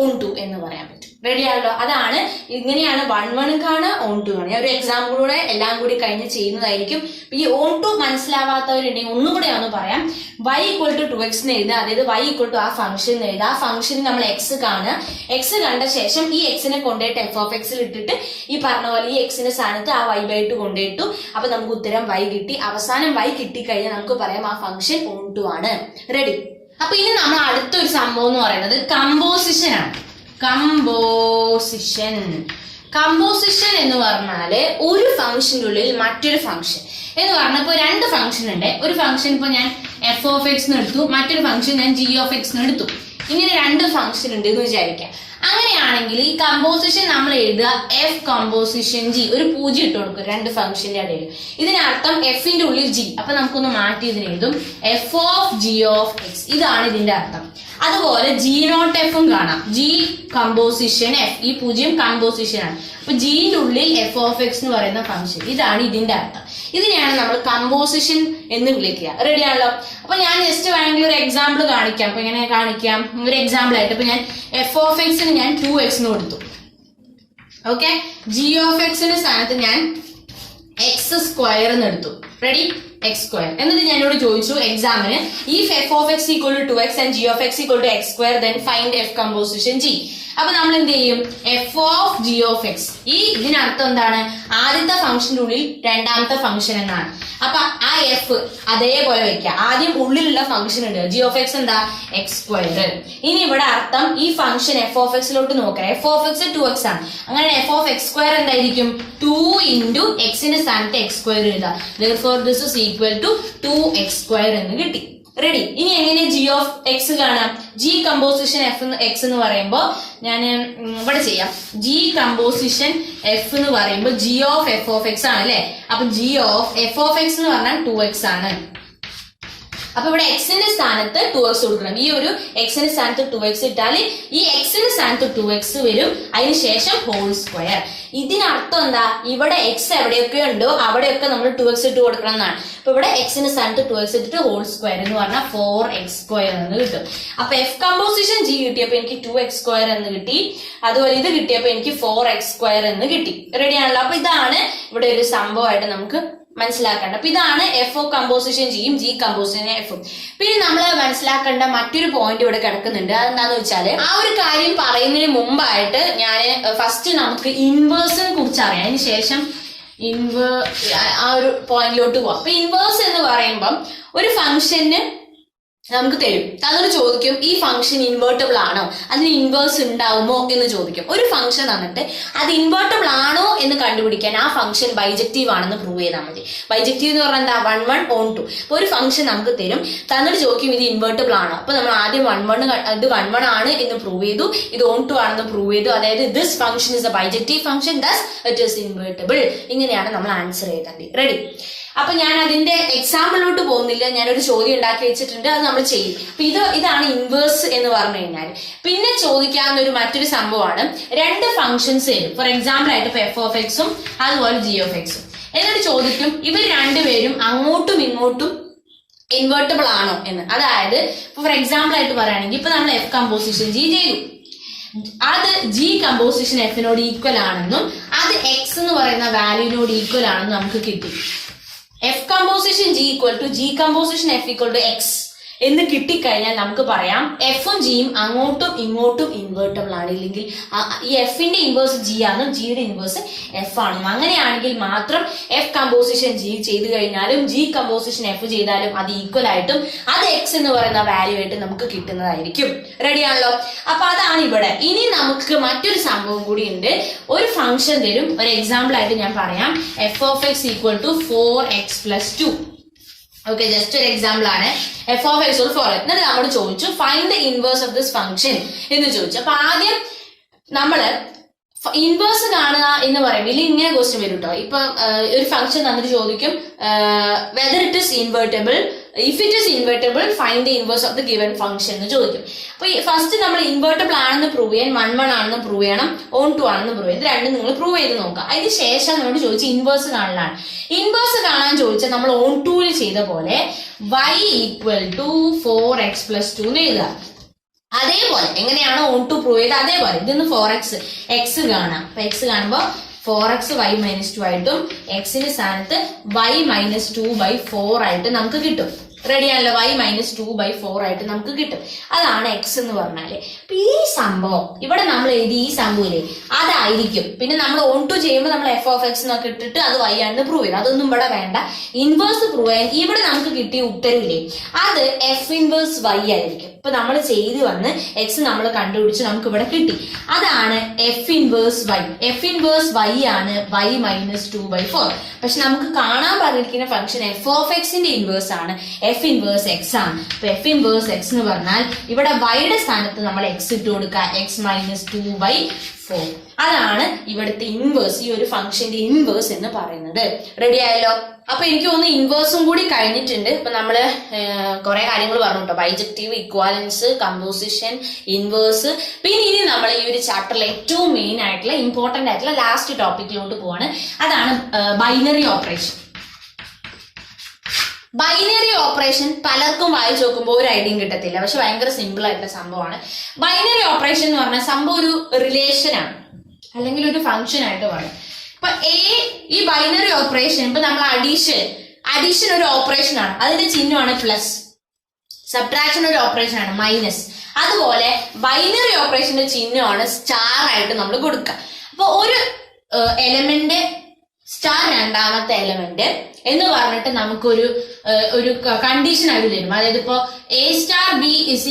ഓൺ2 എന്ന് പറയാൻ പറ്റും. റെഡി ആണല്ലോ? അതാണ്, ഇങ്ങനെയാണ് 1 കാണുക, ഓൺ2 കാണുക. ഒരു എക്സാമ്പിളൂടെ എല്ലാം കൂടി കഴിഞ്ഞ് ചെയ്യുന്നതായിരിക്കും. ഈ ഓൺ2 മനസ്സിലാവാത്തവരുണ്ടെങ്കിൽ ഒന്നുകൂടെ ഒന്ന് പറയാം. y = 2x എന്ന് എഴുതുക, അതായത് y = ആ ഫംഗ്ഷൻ എന്ന് എഴുതുക. ആ ഫംഗ്ഷന് നമ്മൾ x കാണുക. x കണ്ട ശേഷം ഈ എക്സിനെ കൊണ്ടുപോയിട്ട് f(x)ൽ ഇട്ടിട്ട് ഈ പറഞ്ഞ പോലെ ഈ എക്സിന്റെ സ്ഥാനത്ത് ആ y/2 കൊണ്ടുപോയിട്ടു. അപ്പൊ നമുക്ക് ഉത്തരം y കിട്ടി. അവസാനം y കിട്ടിക്കഴിഞ്ഞാൽ നമുക്ക് പറയാം ആ ഫംഗ്ഷൻ ഓൺ2 ആണ്. റെഡി? അപ്പൊ ഇനി നമ്മൾ അടുത്തൊരു സംഭവം എന്ന് പറയുന്നത് കമ്പോസിഷൻ ആണ്. കമ്പോസിഷൻ എന്ന് പറഞ്ഞാല് ഒരു ഫംഗ്ഷനുള്ളിൽ മറ്റൊരു ഫംഗ്ഷൻ എന്ന് പറഞ്ഞാൽ ഇപ്പൊ 2 ഫംഗ്ഷൻ ഉണ്ട്. ഒരു ഫംഗ്ഷൻ ഇപ്പൊ ഞാൻ എഫ് ഓഫ് എക്സ് എന്ന് എടുത്തു, മറ്റൊരു ഫംഗ്ഷൻ ഞാൻ ജി ഓഫ് എക്സ് എന്ന് എടുത്തു. ഇങ്ങനെ രണ്ട് ഫംഗ്ഷൻ ഉണ്ട് എന്ന് വിചാരിക്കാം. അങ്ങനെയാണെങ്കിൽ ഈ കമ്പോസിഷൻ നമ്മൾ എഴുതുക എഫ് കമ്പോസിഷൻ ജി, ഒരു 0 ഇട്ട് കൊടുക്കും രണ്ട് ഫംഗ്ഷന്റെ ഇടയിൽ. ഇതിനർത്ഥം എഫിന്റെ ഉള്ളിൽ ജി. അപ്പൊ നമുക്കൊന്ന് മാറ്റി ഇതിന് എഴുതും F of g of X, ഇതാണ് ഇതിന്റെ അർത്ഥം. അതുപോലെ ജി നോട്ട് എഫും കാണാം, ജി കമ്പോസിഷൻ എഫ്, ഈ 0 കമ്പോസിഷൻ ആണ്. അപ്പൊ ജിന്റെ ഉള്ളിൽ എഫ് ഓഫ് എക്സ് എന്ന് പറയുന്ന ഫംഗ്ഷൻ, ഇതാണ് ഇതിന്റെ അർത്ഥം. ഇതിനെയാണ് നമ്മൾ കമ്പോസിഷൻ എന്ന് വിളിക്കുക. റെഡി ആണല്ലോ? അപ്പൊ ഞാൻ ജസ്റ്റ് വേണമെങ്കിൽ ഒരു എക്സാമ്പിൾ കാണിക്കാം. അപ്പൊ എങ്ങനെ കാണിക്കാം? ഒരു എക്സാമ്പിൾ ആയിട്ട് ഇപ്പൊ ഞാൻ എഫ് ഓഫ് എക്സിന് ഞാൻ 2x എന്ന് കൊടുത്തു. ഓക്കെ, ജി ഓഫ് എക്സിന്റെ സ്ഥാനത്ത് ഞാൻ എക്സ് സ്ക്വയർ എന്ന് എടുത്തു. റെഡി? X square. എന്നിട്ട് ഞാനോട് ചോദിച്ചു എക്സാമിന്, if f of x equal to 2x and g of x equal to x square then find f composition g. അപ്പൊ നമ്മൾ എന്ത് ചെയ്യും? F of g of x, ഈ ഇതിനർത്ഥം എന്താണ്? ആദ്യത്തെ ഫംഗ്ഷന്റെ ഉള്ളിൽ രണ്ടാമത്തെ ഫംഗ്ഷൻ എന്നാണ്. അപ്പൊ ആ എഫ് അതേപോലെ വെക്കുക. ആദ്യം ഉള്ളിലുള്ള ഫംഗ്ഷൻ ഉണ്ട്, ജി ഓഫ് എക്സ് എന്താ? X square. ഇനി ഇവിടെ അർത്ഥം ഈ ഫംഗ്ഷൻ എഫ് ഓഫ് എക്സിലോട്ട് നോക്കാം. എഫ് ഓഫ് എക്സ് 2x ആണ്. അങ്ങനെ എഫ് ഓഫ് എക്സ് സ്ക്വയർ എന്തായിരിക്കും? 2 ഇൻറ്റു എക്സിന്റെ സ്ഥാനത്ത് എക്സ് സ്ക്വയർ എഴുതാം. therefore this is equal to 2x square എന്ന് കിട്ടി. റെഡി? ഇനി എങ്ങനെ ജി ഓഫ് എക്സ് കാണാം? ജി കമ്പോസിഷൻ എഫ് എക്സ് എന്ന് പറയുമ്പോ ഞാൻ ഇവിടെ ചെയ്യാം. ജി കമ്പോസിഷൻ എഫ് എന്ന് പറയുമ്പോൾ G of F of X ആണ് അല്ലെ? അപ്പൊ G of F of X എന്ന് പറഞ്ഞാൽ 2x ആണ്. അപ്പൊ ഇവിടെ എക്സിന്റെ സ്ഥാനത്ത് 2x കൊടുക്കണം. ഈ ഒരു എക്സിന്റെ സ്ഥാനത്ത് 2x ഇട്ടാൽ ഈ എക്സിന്റെ സ്ഥാനത്ത് 2x വരും, അതിനുശേഷം ഹോൾ സ്ക്വയർ. ഇതിനർത്ഥം എന്താ? ഇവിടെ എക്സ് എവിടെയൊക്കെ ഉണ്ടോ അവിടെയൊക്കെ നമ്മൾ 2x ഇട്ട് കൊടുക്കണം എന്നാണ്. അപ്പൊ ഇവിടെ എക്സിന്റെ സ്ഥാനത്ത് 2x ഇട്ടിട്ട് ഹോൾ സ്ക്വയർ എന്ന് പറഞ്ഞാൽ 4x സ്ക്വയർ എന്ന് കിട്ടും. അപ്പൊ എഫ് കമ്പോസിഷൻ ജി കിട്ടിയപ്പോ എനിക്ക് 2x സ്ക്വയർ എന്ന് കിട്ടി. അതുപോലെ ഇത് കിട്ടിയപ്പോ എനിക്ക് 4x സ്ക്വയർ എന്ന് കിട്ടി. റെഡി ആണല്ലോ? അപ്പൊ ഇതാണ് ഇവിടെ ഒരു സംഭവമായിട്ട് നമുക്ക് മനസ്സിലാക്കേണ്ട. അപ്പൊ ഇതാണ് എഫ് ഓഫ് കമ്പോസിഷൻ ജിയും ജി കമ്പോസിഷൻ എഫും. പിന്നെ നമ്മൾ മനസ്സിലാക്കേണ്ട മറ്റൊരു പോയിന്റ് ഇവിടെ കിടക്കുന്നുണ്ട്. അതെന്താന്ന് വെച്ചാല്, ആ ഒരു കാര്യം പറയുന്നതിന് മുമ്പായിട്ട് ഞാൻ ഫസ്റ്റ് നമുക്ക് ഇൻവേഴ്സിനെ കുറിച്ച് അറിയാം, അതിന് ശേഷം ആ ഒരു പോയിന്റിലോട്ട് പോവാം. അപ്പൊ ഇൻവേഴ്സ് എന്ന് പറയുമ്പം ഒരു ഫംഗ്ഷന് നമുക്ക് തരും, അതൊരു ചോദിക്കും ഈ ഫംഗ്ഷൻ ഇൻവേർട്ടബിൾ ആണോ, അതിന് ഇൻവേഴ്സ് ഉണ്ടാവുമോ എന്ന് ചോദിക്കും. ഒരു ഫംഗ്ഷൻ തന്നിട്ട് അത് ഇൻവേർട്ടബിൾ ആണോ എന്ന് കണ്ടുപിടിക്കാൻ ആ ഫംഗ്ഷൻ ബൈജക്റ്റീവ് ആണെന്ന് പ്രൂവ് ചെയ്താൽ മതി. ബൈജക്റ്റീവ് എന്ന് പറഞ്ഞാൽ എന്താ? 1 1 on 2. അപ്പൊ ഒരു ഫംഗ്ഷൻ നമുക്ക് തരും, തന്നിട്ട് ചോദിക്കും ഇത് ഇൻവേർട്ടബിൾ ആണോ. അപ്പൊ നമ്മൾ ആദ്യം 1 1 ഇത് 1 1 ആണ് എന്ന് പ്രൂവ് ചെയ്തു, ഇത് on 2 ആണെന്ന് പ്രൂവ് ചെയ്തു. അതായത് this function is a bijective function, thus it is invertible. ഇങ്ങനെയാണ് നമ്മൾ ആൻസർ ചെയ്തത്. റെഡി? അപ്പൊ ഞാൻ അതിന്റെ എക്സാമ്പിളിലോട്ട് പോകുന്നില്ല, ഞാനൊരു ചോദ്യം ഉണ്ടാക്കി വെച്ചിട്ടുണ്ട്, അത് നമ്മൾ ചെയ്യും. അപ്പൊ ഇതാണ് ഇൻവേഴ്സ് എന്ന് പറഞ്ഞു കഴിഞ്ഞാൽ. പിന്നെ ചോദിക്കാവുന്ന ഒരു മറ്റൊരു സംഭവമാണ്, രണ്ട് ഫംഗ്ഷൻസ് തരും. ഫോർ എക്സാമ്പിൾ ആയിട്ട് ഇപ്പൊ എഫ് ഓഫ് എക്സും അതുപോലെ ജി ഓഫ് എക്സും. എന്നിട്ട് ചോദിക്കും ഇവർ രണ്ടുപേരും അങ്ങോട്ടും ഇങ്ങോട്ടും ഇൻവേർട്ടബിൾ ആണോ എന്ന്. അതായത് ഫോർ എക്സാമ്പിൾ ആയിട്ട് പറയുകയാണെങ്കിൽ ഇപ്പൊ നമ്മൾ എഫ് കമ്പോസിഷൻ ജി ചെയ്തു, അത് ജി കമ്പോസിഷൻ എഫിനോട് ഈക്വൽ ആണെന്നും അത് എക്സ് എന്ന് പറയുന്ന വാല്യൂവിനോട് ഈക്വൽ ആണെന്നും നമുക്ക് കിട്ടി. F composition g equal to g composition f equal to x എന്ന് കിട്ടിക്കഴിഞ്ഞാൽ നമുക്ക് പറയാം എഫും ജിയും അങ്ങോട്ടും ഇങ്ങോട്ടും ഇൻവേർട്ടബിൾ ആണ്. ഇല്ലെങ്കിൽ ഈ എഫിന്റെ ഇൻവേഴ്സ് ജി ആണെന്നും ജിയുടെ ഇൻവേഴ്സ് എഫ് ആണെന്നും. അങ്ങനെയാണെങ്കിൽ മാത്രം എഫ് കമ്പോസിഷൻ ജി ചെയ്തു കഴിഞ്ഞാലും ജി കമ്പോസിഷൻ എഫ് ചെയ്താലും അത് ഈക്വൽ ആയിട്ടും അത് എക്സ് എന്ന് പറയുന്ന വാല്യൂ ആയിട്ട് നമുക്ക് കിട്ടുന്നതായിരിക്കും. റെഡി ആണല്ലോ? അപ്പൊ അതാണ് ഇവിടെ. ഇനി നമുക്ക് മറ്റൊരു സംഭവം കൂടി ഉണ്ട്. ഒരു ഫംഗ്ഷൻ തരും, ഒരു എക്സാമ്പിൾ ആയിട്ട് ഞാൻ പറയാം, f of x equal to 4x + 2. Okay, just ഒരു എക്സാമ്പിൾ ആണ്. F of x 4. എന്നിട്ട് നമ്മൾ ചോദിച്ചു find the inverse of this function എന്ന് ചോദിച്ചു. അപ്പൊ ആദ്യം നമ്മള് ഇൻവേഴ്സ് കാണുക എന്ന് പറയുമ്പോൾ ഇതിൽ ഇങ്ങനെ ക്വസ്റ്റ്യൻ വരും കേട്ടോ. ഇപ്പൊ ഒരു ഫംഗ്ഷൻ തന്നിട്ട് ചോദിക്കും whether it is invertible, if it is invertible find the inverse of the given function എന്ന് ചോദിക്കും. അപ്പൊ ഫസ്റ്റ് നമ്മൾ ഇൻവേർട്ടബിൾ ആണെന്ന് പ്രൂവ് ചെയ്യാൻ 1 1 ആണെന്ന് പ്രൂവ് ചെയ്യണം, on 2 ആണെന്ന് പ്രൂവ് ചെയ്യും. ഇത് രണ്ടും നിങ്ങൾ പ്രൂവ് ചെയ്ത് നോക്കുക. അതിന് ശേഷം നമ്മൾ ചോദിച്ചു ഇൻവേഴ്സ് കാണാനാണ്. ഇൻവേഴ്സ് കാണാൻ ചോദിച്ചാൽ നമ്മൾ on 2 ചെയ്ത പോലെ y ഈക്വൽ ടു 4x + 2 എന്ന് എഴുതുക. അതേപോലെ എങ്ങനെയാണോ on 2 പ്രൂവ് ചെയ്ത് അതേപോലെ ഇതിന്ന് 4x എക്സ് കാണാം. അപ്പൊ എക്സ് കാണുമ്പോ 4x y - 2 ആയിട്ടും എക്സിന്റെ സ്ഥാനത്ത് y - 2/4 ആയിട്ട് നമുക്ക് കിട്ടും. റെഡിയാണല്ലോ? y - 2/4 ആയിട്ട് നമുക്ക് കിട്ടും. അതാണ് എക്സ് എന്ന് പറഞ്ഞാല്. ഈ സംഭവം ഇവിടെ നമ്മൾ എഴുതി ഈ സംഭവമില്ലേ അതായിരിക്കും. പിന്നെ നമ്മൾ on 2 ചെയ്യുമ്പോൾ നമ്മൾ എഫ് ഓഫ് എക്സ് എന്നൊക്കെ ഇട്ടിട്ട് അത് y ആണെന്ന് പ്രൂവ് ചെയ്തു. അതൊന്നും ഇവിടെ വേണ്ട. ഇൻവേഴ്സ് പ്രൂവ് ചെയ്യാൻ ഇവിടെ നമുക്ക് കിട്ടിയ ഉത്തരവില്ലേ അത് എഫ് ഇൻവേഴ്സ് y ആയിരിക്കും. ഇപ്പൊ നമ്മൾ ചെയ്ത് വന്ന് എക്സ് നമ്മൾ കണ്ടുപിടിച്ച് നമുക്ക് ഇവിടെ കിട്ടി. അതാണ് f inverse y. F inverse y ആണ് y - 2/4. പക്ഷെ നമുക്ക് കാണാൻ പറഞ്ഞിരിക്കുന്ന ഫംഗ്ഷൻ എഫ് ഓഫ് എക്സിന്റെ ഇൻവേഴ്സ് ആണ്, എഫ് ഇൻവേഴ്സ് എക്സ് ആണ്. അപ്പൊ എഫ് ഇൻവേഴ്സ് എക്സ് എന്ന് പറഞ്ഞാൽ ഇവിടെ വൈയുടെ സ്ഥാനത്ത് നമ്മൾ എക്സ് ഇട്ട് കൊടുക്കുക, എക്സ് - 2/4. അതാണ് ഇവിടുത്തെ ഇൻവേഴ്സ്, ഈ ഒരു ഫംഗ്ഷന്റെ ഇൻവേഴ്സ് എന്ന് പറയുന്നത്. റെഡി ആയല്ലോ? അപ്പൊ എനിക്ക് തോന്നുന്നു ഇൻവേഴ്സും കൂടി കഴിഞ്ഞിട്ടുണ്ട്. ഇപ്പൊ നമ്മള് കുറെ കാര്യങ്ങൾ പറഞ്ഞു കേട്ടോ, ബൈജക്റ്റീവ്, ഇക്വാലൻസ്, കമ്പോസിഷൻ, ഇൻവേഴ്സ്. പിന്നെ ഇനി നമ്മൾ ഈ ഒരു ചാപ്റ്ററിൽ ഏറ്റവും മെയിൻ ആയിട്ടുള്ള ഇമ്പോർട്ടന്റ് ആയിട്ടുള്ള ലാസ്റ്റ് ടോപ്പിക്കിലോട്ട് പോവാണ്. അതാണ് ബൈനറി ഓപ്പറേഷൻ. ബൈനറി ഓപ്പറേഷൻ പലർക്കും വായിച്ചു നോക്കുമ്പോൾ ഒരു ഐഡിയയും കിട്ടത്തില്ല, പക്ഷെ ഭയങ്കര സിമ്പിൾ ആയിട്ടുള്ള സംഭവമാണ്. ബൈനറി ഓപ്പറേഷൻ എന്ന് പറഞ്ഞാൽ സംഭവം ഒരു റിലേഷൻ ആണ്, അല്ലെങ്കിൽ ഒരു ഫംഗ്ഷൻ ആയിട്ട് പറയും. ഇപ്പൊ ഈ ബൈനറി ഓപ്പറേഷൻ, ഇപ്പൊ നമ്മൾ അഡീഷൻ ഒരു ഓപ്പറേഷൻ ആണ്, അതിന്റെ ചിഹ്നമാണ് പ്ലസ്. സബ്ട്രാക്ഷൻ ഒരു ഓപ്പറേഷൻ ആണ്, മൈനസ്. അതുപോലെ ബൈനറി ഓപ്പറേഷന്റെ ചിഹ്നമാണ് സ്റ്റാർ ആയിട്ട് നമ്മൾ കൊടുക്കുക. അപ്പൊ ഒരു എലമെന്റ് സ്റ്റാർ രണ്ടാമത്തെ എലമെന്റ് എന്ന് പറഞ്ഞിട്ട് നമുക്കൊരു കണ്ടീഷൻ ആയിട്ട് തരും. അതായത് ഇപ്പോ A*B =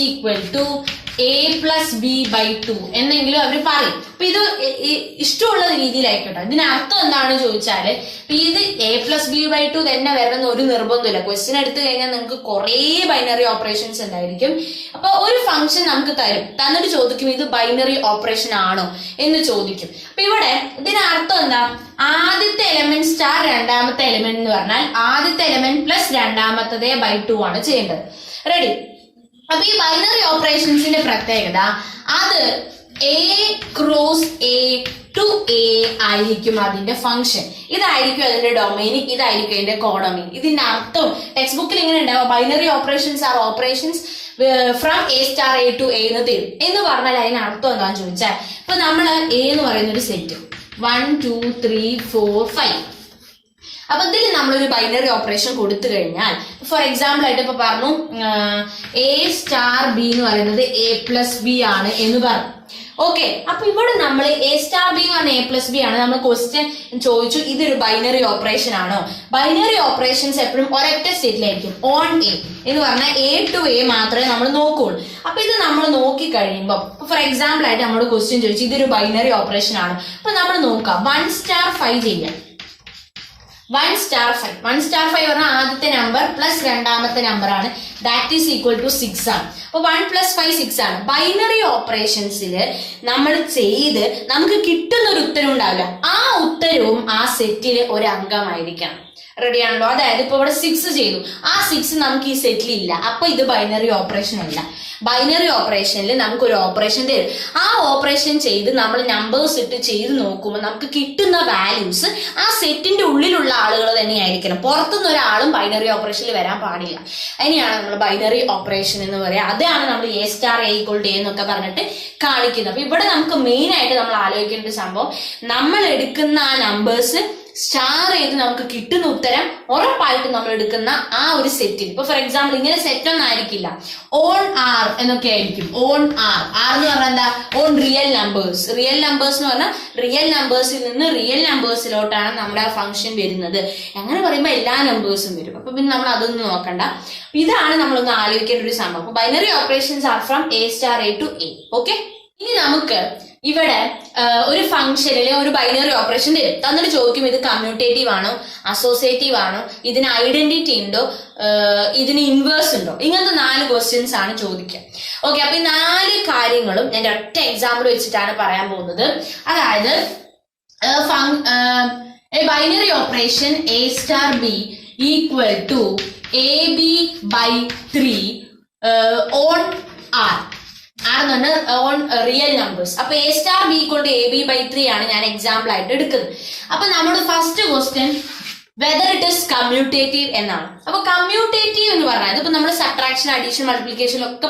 A+B/2 എന്നെങ്കിലും അവർ പറയും. അപ്പൊ ഇത് ഇഷ്ടമുള്ള രീതിയിലായിക്കോട്ടെ. ഇതിനർത്ഥം എന്താണെന്ന് ചോദിച്ചാല് ഇത് A+B/2 തന്നെ വരണമെന്ന് ഒരു നിർബന്ധമില്ല. ക്വസ്റ്റ്യൻ എടുത്തു കഴിഞ്ഞാൽ നിങ്ങൾക്ക് കുറെ ബൈനറി ഓപ്പറേഷൻസ് ഉണ്ടായിരിക്കും. അപ്പൊ ഒരു ഫംഗ്ഷൻ നമുക്ക് തന്നിട്ട് ചോദിക്കും ഇത് ബൈനറി ഓപ്പറേഷൻ ആണോ എന്ന് ചോദിക്കും. അപ്പൊ ഇവിടെ ഇതിനർത്ഥം എന്താ, ആദ്യത്തെ എലമെന്റ് സ്റ്റാർ രണ്ടാമത്തെ എലമെന്റ് എന്ന് പറഞ്ഞാൽ ആദ്യത്തെ എലമെന്റ് പ്ലസ് രണ്ടാമത്തതേ /2 ആണ് ചെയ്യേണ്ടത്. റെഡി? അപ്പൊ ഈ ബൈനറി ഓപ്പറേഷൻസിന്റെ പ്രത്യേകത അത് A×A ആയിരിക്കും അതിന്റെ ഫംഗ്ഷൻ. ഇതായിരിക്കും അതിന്റെ ഡൊമൈൻ, ഇതായിരിക്കും അതിന്റെ കോഡൊമൈൻ. ഇതിന്റെ അർത്ഥം ടെക്സ്റ്റ് ബുക്കിൽ ഇങ്ങനെ ഉണ്ടാവും, binary operations are operations from A*A to A എന്ന് തരും. എന്ന് പറഞ്ഞാൽ അതിന് അർത്ഥം എന്താണെന്ന് ചോദിച്ചാൽ, ഇപ്പൊ നമ്മൾ A എന്ന് പറയുന്ന ഒരു സെറ്റ് 1 2 3 4 5. അപ്പൊ ഇതിൽ നമ്മളൊരു ബൈനറി ഓപ്പറേഷൻ കൊടുത്തു കഴിഞ്ഞാൽ, ഫോർ എക്സാമ്പിൾ ആയിട്ട് ഇപ്പൊ പറഞ്ഞു A*B എന്ന് പറയുന്നത് A+B ആണ് എന്ന് പറഞ്ഞു. ഓക്കെ, അപ്പൊ ഇവിടെ നമ്മൾ A*B എന്ന് പറഞ്ഞ A+B ആണ്. നമ്മൾ ക്വസ്റ്റ്യൻ ചോദിച്ചു ഇതൊരു ബൈനറി ഓപ്പറേഷൻ ആണോ? ബൈനറി ഓപ്പറേഷൻസ് എപ്പോഴും ഒരൊറ്റ സ്റ്റേറ്റിലായിരിക്കും, ഓൺ A എന്ന് പറഞ്ഞാൽ A to A മാത്രമേ നമ്മൾ നോക്കുള്ളൂ. അപ്പൊ ഇത് നമ്മൾ നോക്കി കഴിയുമ്പോൾ, ഫോർ എക്സാമ്പിൾ ആയിട്ട് നമ്മുടെ ക്വസ്റ്റ്യൻ ചോദിച്ചു ഇതൊരു ബൈനറി ഓപ്പറേഷൻ ആണ്. അപ്പൊ നമ്മൾ നോക്കാം 1*5 ചെയ്യാം. 1*5 പറഞ്ഞാൽ ആദ്യത്തെ നമ്പർ പ്ലസ് രണ്ടാമത്തെ നമ്പർ ആണ്, ദാറ്റ് ഈസ് ഈക്വൽ ടു 6 ആണ്. അപ്പൊ 1 + 5 6 ആണ്. ബൈനറി ഓപ്പറേഷൻസിൽ നമ്മൾ ചെയ്ത് നമുക്ക് കിട്ടുന്ന ഒരു ഉത്തരം ഉണ്ടാവില്ല, ആ ഉത്തരവും ആ സെറ്റിലെ ഒരു അംഗമായിരിക്കണം. റെഡി ആണല്ലോ? അതായത് ഇപ്പൊ ഇവിടെ 6 ചെയ്തു, ആ 6 നമുക്ക് ഈ സെറ്റിൽ ഇല്ല, അപ്പൊ ഇത് ബൈനറി ഓപ്പറേഷൻ അല്ല. ബൈനറി ഓപ്പറേഷനിൽ നമുക്ക് ഒരു ഓപ്പറേഷൻ തരും, ആ ഓപ്പറേഷൻ ചെയ്ത് നമ്മൾ നമ്പേഴ്സ് ഇട്ട് ചെയ്ത് നോക്കുമ്പോൾ നമുക്ക് കിട്ടുന്ന വാല്യൂസ് ആ സെറ്റിന്റെ ഉള്ളിലുള്ള ആളുകൾ തന്നെയായിരിക്കണം. പുറത്തുനിന്ന് ഒരാളും ബൈനറി ഓപ്പറേഷനിൽ വരാൻ പാടില്ല. അതിനെയാണ് നമ്മൾ ബൈനറി ഓപ്പറേഷൻ എന്ന് പറയുക. അതാണ് നമ്മൾ A*A = A എന്നൊക്കെ പറഞ്ഞിട്ട് കാണിക്കുന്നത്. അപ്പൊ ഇവിടെ നമുക്ക് മെയിൻ ആയിട്ട് നമ്മൾ ആലോചിക്കേണ്ട ഒരു സംഭവം, നമ്മൾ എടുക്കുന്ന ആ നമ്പേഴ്സ് സ്റ്റാർ ചെയ്ത് നമുക്ക് കിട്ടുന്ന ഉത്തരം ഉറപ്പായിട്ടും നമ്മൾ എടുക്കുന്ന ആ ഒരു സെറ്റിൽ, ഇപ്പൊ ഫോർ എക്സാമ്പിൾ ഇങ്ങനെ സെറ്റ് ഒന്നും ആയിരിക്കില്ല, ഓൺ R എന്നൊക്കെ ആയിരിക്കും. ഓൺ R എന്ന് പറഞ്ഞാൽ എന്താ? On real numbers. Real numbers എന്ന് പറഞ്ഞാൽ റിയൽ നമ്പേഴ്സിൽ നിന്ന് റിയൽ നമ്പേഴ്സിലോട്ടാണ് നമ്മുടെ ആ ഫംഗ്ഷൻ വരുന്നത്. അങ്ങനെ പറയുമ്പോൾ എല്ലാ നമ്പേഴ്സും വരും. അപ്പൊ പിന്നെ നമ്മൾ അതൊന്നും നോക്കണ്ട. ഇതാണ് നമ്മളൊന്ന് ആലോചിക്കേണ്ട ഒരു സംഭവം. Binary operations are from A* to A. Okay, ഇനി നമുക്ക് ഇവിടെ ഒരു ഫംഗ്ഷനിലെ ഒരു ബൈനറി ഓപ്പറേഷൻ തരും, തന്നിട്ട് ചോദിക്കും ഇത് കമ്മ്യൂട്ടേറ്റീവ് ആണോ, അസോസിയേറ്റീവ് ആണോ, ഇതിന് ഐഡന്റിറ്റി ഉണ്ടോ, ഇതിന് ഇൻവേഴ്സ് ഉണ്ടോ, ഇങ്ങനത്തെ 4 ക്വസ്റ്റ്യൻസ് ആണ് ചോദിക്കുക. ഓക്കെ, അപ്പൊ ഈ 4 കാര്യങ്ങളും ഞാൻ ഒറ്റ എക്സാമ്പിൾ വെച്ചിട്ടാണ് പറയാൻ പോകുന്നത്. അതായത് binary operation A*B = AB/3 on R എന്ന് പറഞ്ഞാൽ ഓൺ റിയൽ നമ്പേഴ്സ്. അപ്പൊ A*B = AB/3 ആണ് ഞാൻ എക്സാമ്പിൾ ആയിട്ട് എടുക്കുന്നത്. അപ്പൊ നമ്മുടെ first question whether it is commutative എന്നാണ്. അപ്പൊ കമ്മ്യൂട്ടേറ്റീവ് എന്ന് പറഞ്ഞാൽ ഇതിപ്പോ നമ്മൾ സബ്ട്രാക്ഷൻ, അഡീഷൻ, മൾട്ടിപ്ലിക്കേഷൻ ഒക്കെ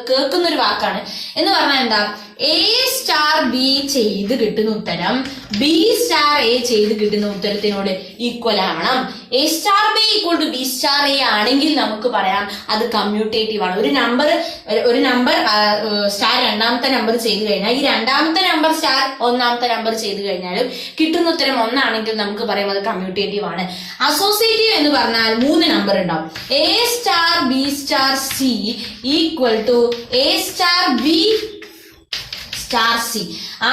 കേൾക്കുന്ന ഒരു വാക്കാണ്. എന്ന് പറഞ്ഞാൽ എന്താ, A*B ചെയ്ത് കിട്ടുന്ന ഉത്തരം B*A ചെയ്ത് കിട്ടുന്ന ഉത്തരത്തിനോട് ഈക്വൽ ആവണം. A*B = B*A ആണെങ്കിൽ നമുക്ക് പറയാം അത് കമ്മ്യൂട്ടേറ്റീവ് ആണ്. ഒരു നമ്പർ സ്റ്റാർ രണ്ടാമത്തെ നമ്പർ ചെയ്ത് കഴിഞ്ഞാൽ ഈ രണ്ടാമത്തെ നമ്പർ സ്റ്റാർ ഒന്നാമത്തെ നമ്പർ ചെയ്ത് കഴിഞ്ഞാലും കിട്ടുന്ന ഉത്തരം ഒന്നാണെങ്കിൽ നമുക്ക് പറയാം അത് കമ്മ്യൂട്ടേറ്റീവ് ആണ്. അസോസിയേറ്റീവ് എന്ന് പറഞ്ഞാൽ പറഞ്ഞാൽ 3 നമ്പർ ഉണ്ടാവും. A star B star C equal to A star B star C.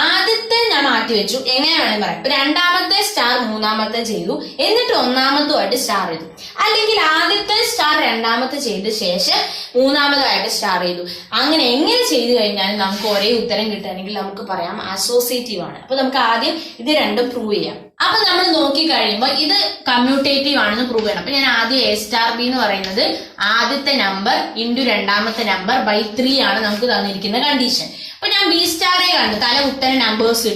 ആദ്യത്തെ ഞാൻ മാറ്റി വെച്ചു, എങ്ങനെ വേണമെങ്കിൽ പറയാം. രണ്ടാമത്തെ സ്റ്റാർ മൂന്നാമത്തെ ചെയ്തു, എന്നിട്ട് ഒന്നാമതുമായിട്ട് സ്റ്റാർ ചെയ്തു. അല്ലെങ്കിൽ ആദ്യത്തെ സ്റ്റാർ രണ്ടാമത്തെ ചെയ്ത ശേഷം മൂന്നാമതായിട്ട് സ്റ്റാർ ചെയ്തു. അങ്ങനെ എങ്ങനെ ചെയ്തു കഴിഞ്ഞാൽ നമുക്ക് ഒരേ ഉത്തരം കിട്ടുകയാണെങ്കിൽ നമുക്ക് പറയാം അസോസിയേറ്റീവ് ആണ്. അപ്പൊ നമുക്ക് ആദ്യം ഇത് രണ്ടും പ്രൂവ് ചെയ്യാം. അപ്പൊ നമ്മൾ നോക്കി കഴിയുമ്പോൾ ഇത് കമ്മ്യൂട്ടേറ്റീവ് ആണെന്ന് പ്രൂവ് ചെയ്യണം. അപ്പൊ ഞാൻ ആദ്യം A സ്റ്റാർ ബി എന്ന് പറയുന്നത് ആദ്യത്തെ നമ്പർ ഇൻറ്റു രണ്ടാമത്തെ നമ്പർ ബൈ 3 ആണ് നമുക്ക് തന്നിരിക്കുന്ന കണ്ടീഷൻ. അപ്പൊ ഞാൻ B സ്റ്റാർ എ കണ്ടു, തല ഉത്തരം നമ്പേഴ്സ്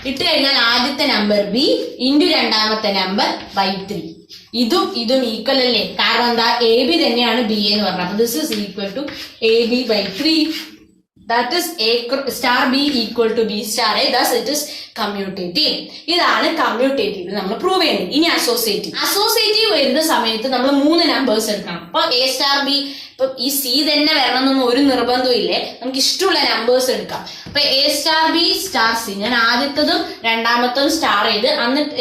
ഇട്ട് കഴിഞ്ഞാൽ ആദ്യത്തെ നമ്പർ B ഇൻറ്റു രണ്ടാമത്തെ നമ്പർ ബൈ 3. ഇതും ഈക്വൽ അല്ലേ? കാരണം എന്താ, AB തന്നെയാണ് B എന്ന് പറഞ്ഞത്. അപ്പൊ this is equal to AB by 3. That is A star B equal to B star A. Thus it is commutative. ഇതാണ് കമ്മ്യൂട്ടേറ്റീവ് നമ്മൾ പ്രൂവ് ചെയ്യുന്നത്. ഇനി അസോസിയേറ്റീവ് വരുന്ന സമയത്ത് നമ്മൾ 3 നമ്പേഴ്സ് എടുക്കണം. അപ്പൊ A സ്റ്റാർ B, ഇപ്പൊ ഈ C തന്നെ വരണമെന്നൊന്നും ഒരു നിർബന്ധവും ഇല്ലേ, നമുക്ക് ഇഷ്ടമുള്ള നമ്പേഴ്സ് എടുക്കാം. അപ്പൊ A star B star C, ഞാൻ ആദ്യത്തതും രണ്ടാമത്തതും സ്റ്റാർ ചെയ്ത്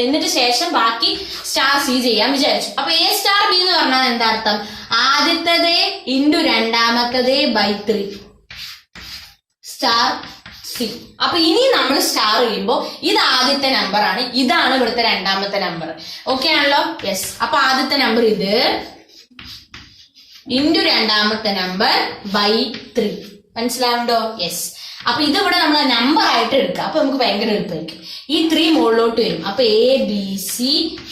എന്നിട്ട് ശേഷം ബാക്കി സ്റ്റാർ സി ചെയ്യാൻ വിചാരിച്ചു. അപ്പൊ A സ്റ്റാർ B എന്ന് പറഞ്ഞാൽ എന്താ അർത്ഥം? ആദ്യത്തതേ ഇൻറ്റു രണ്ടാമത്തതേ ബൈ 3 സ്റ്റാർ സി. അപ്പൊ ഇനി നമ്മൾ സ്റ്റാർ ചെയ്യുമ്പോൾ ഇത് ആദ്യത്തെ നമ്പർ ആണ്, ഇതാണ് ഇവിടുത്തെ രണ്ടാമത്തെ നമ്പർ. ഓക്കെ ആണല്ലോ? യെസ്. അപ്പൊ ആദ്യത്തെ നമ്പർ ഇത് ഇൻറ്റു രണ്ടാമത്തെ നമ്പർ ബൈ 3. മനസ്സിലാവുണ്ടോ? യെസ്. അപ്പൊ ഇതിവിടെ നമ്മൾ നമ്പർ ആയിട്ട് എടുക്കാം. അപ്പൊ നമുക്ക് ഭയങ്കര എളുപ്പമായിരിക്കും. ഈ 3 മുകളിലോട്ട് വരും. അപ്പൊ ABC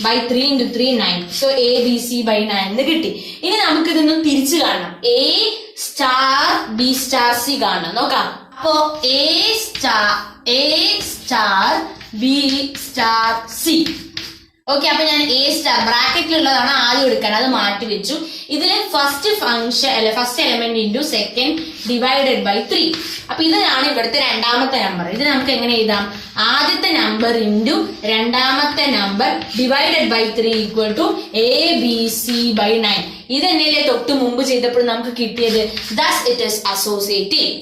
by 3 into 3 9. So ABC by 9 എന്ന് കിട്ടി. ഇനി നമുക്ക് ഇതൊന്ന് തിരിച്ചു കാണണം. A star B star C കാണണം. നോക്കാം. അപ്പോ A star B star C. Okay. അപ്പൊ ഞാൻ A സ്റ്റാർ ബ്രാക്കറ്റിലുള്ളതാണ് ആദ്യം എടുക്കാൻ, അത് മാറ്റി വെച്ചു. ഇതില് first element into second divided by 3. അപ്പൊ ഇതാണ് ഇവിടുത്തെ രണ്ടാമത്തെ നമ്പർ. ഇത് നമുക്ക് എങ്ങനെ എഴുതാം? ആദ്യത്തെ നമ്പർ ഇൻറ്റു രണ്ടാമത്തെ number divided by 3 equal to ABC by 9. ഇത് തന്നെയല്ലേ തൊട്ട് മുമ്പ് ചെയ്തപ്പോൾ നമുക്ക് കിട്ടിയത്. Thus it is associative.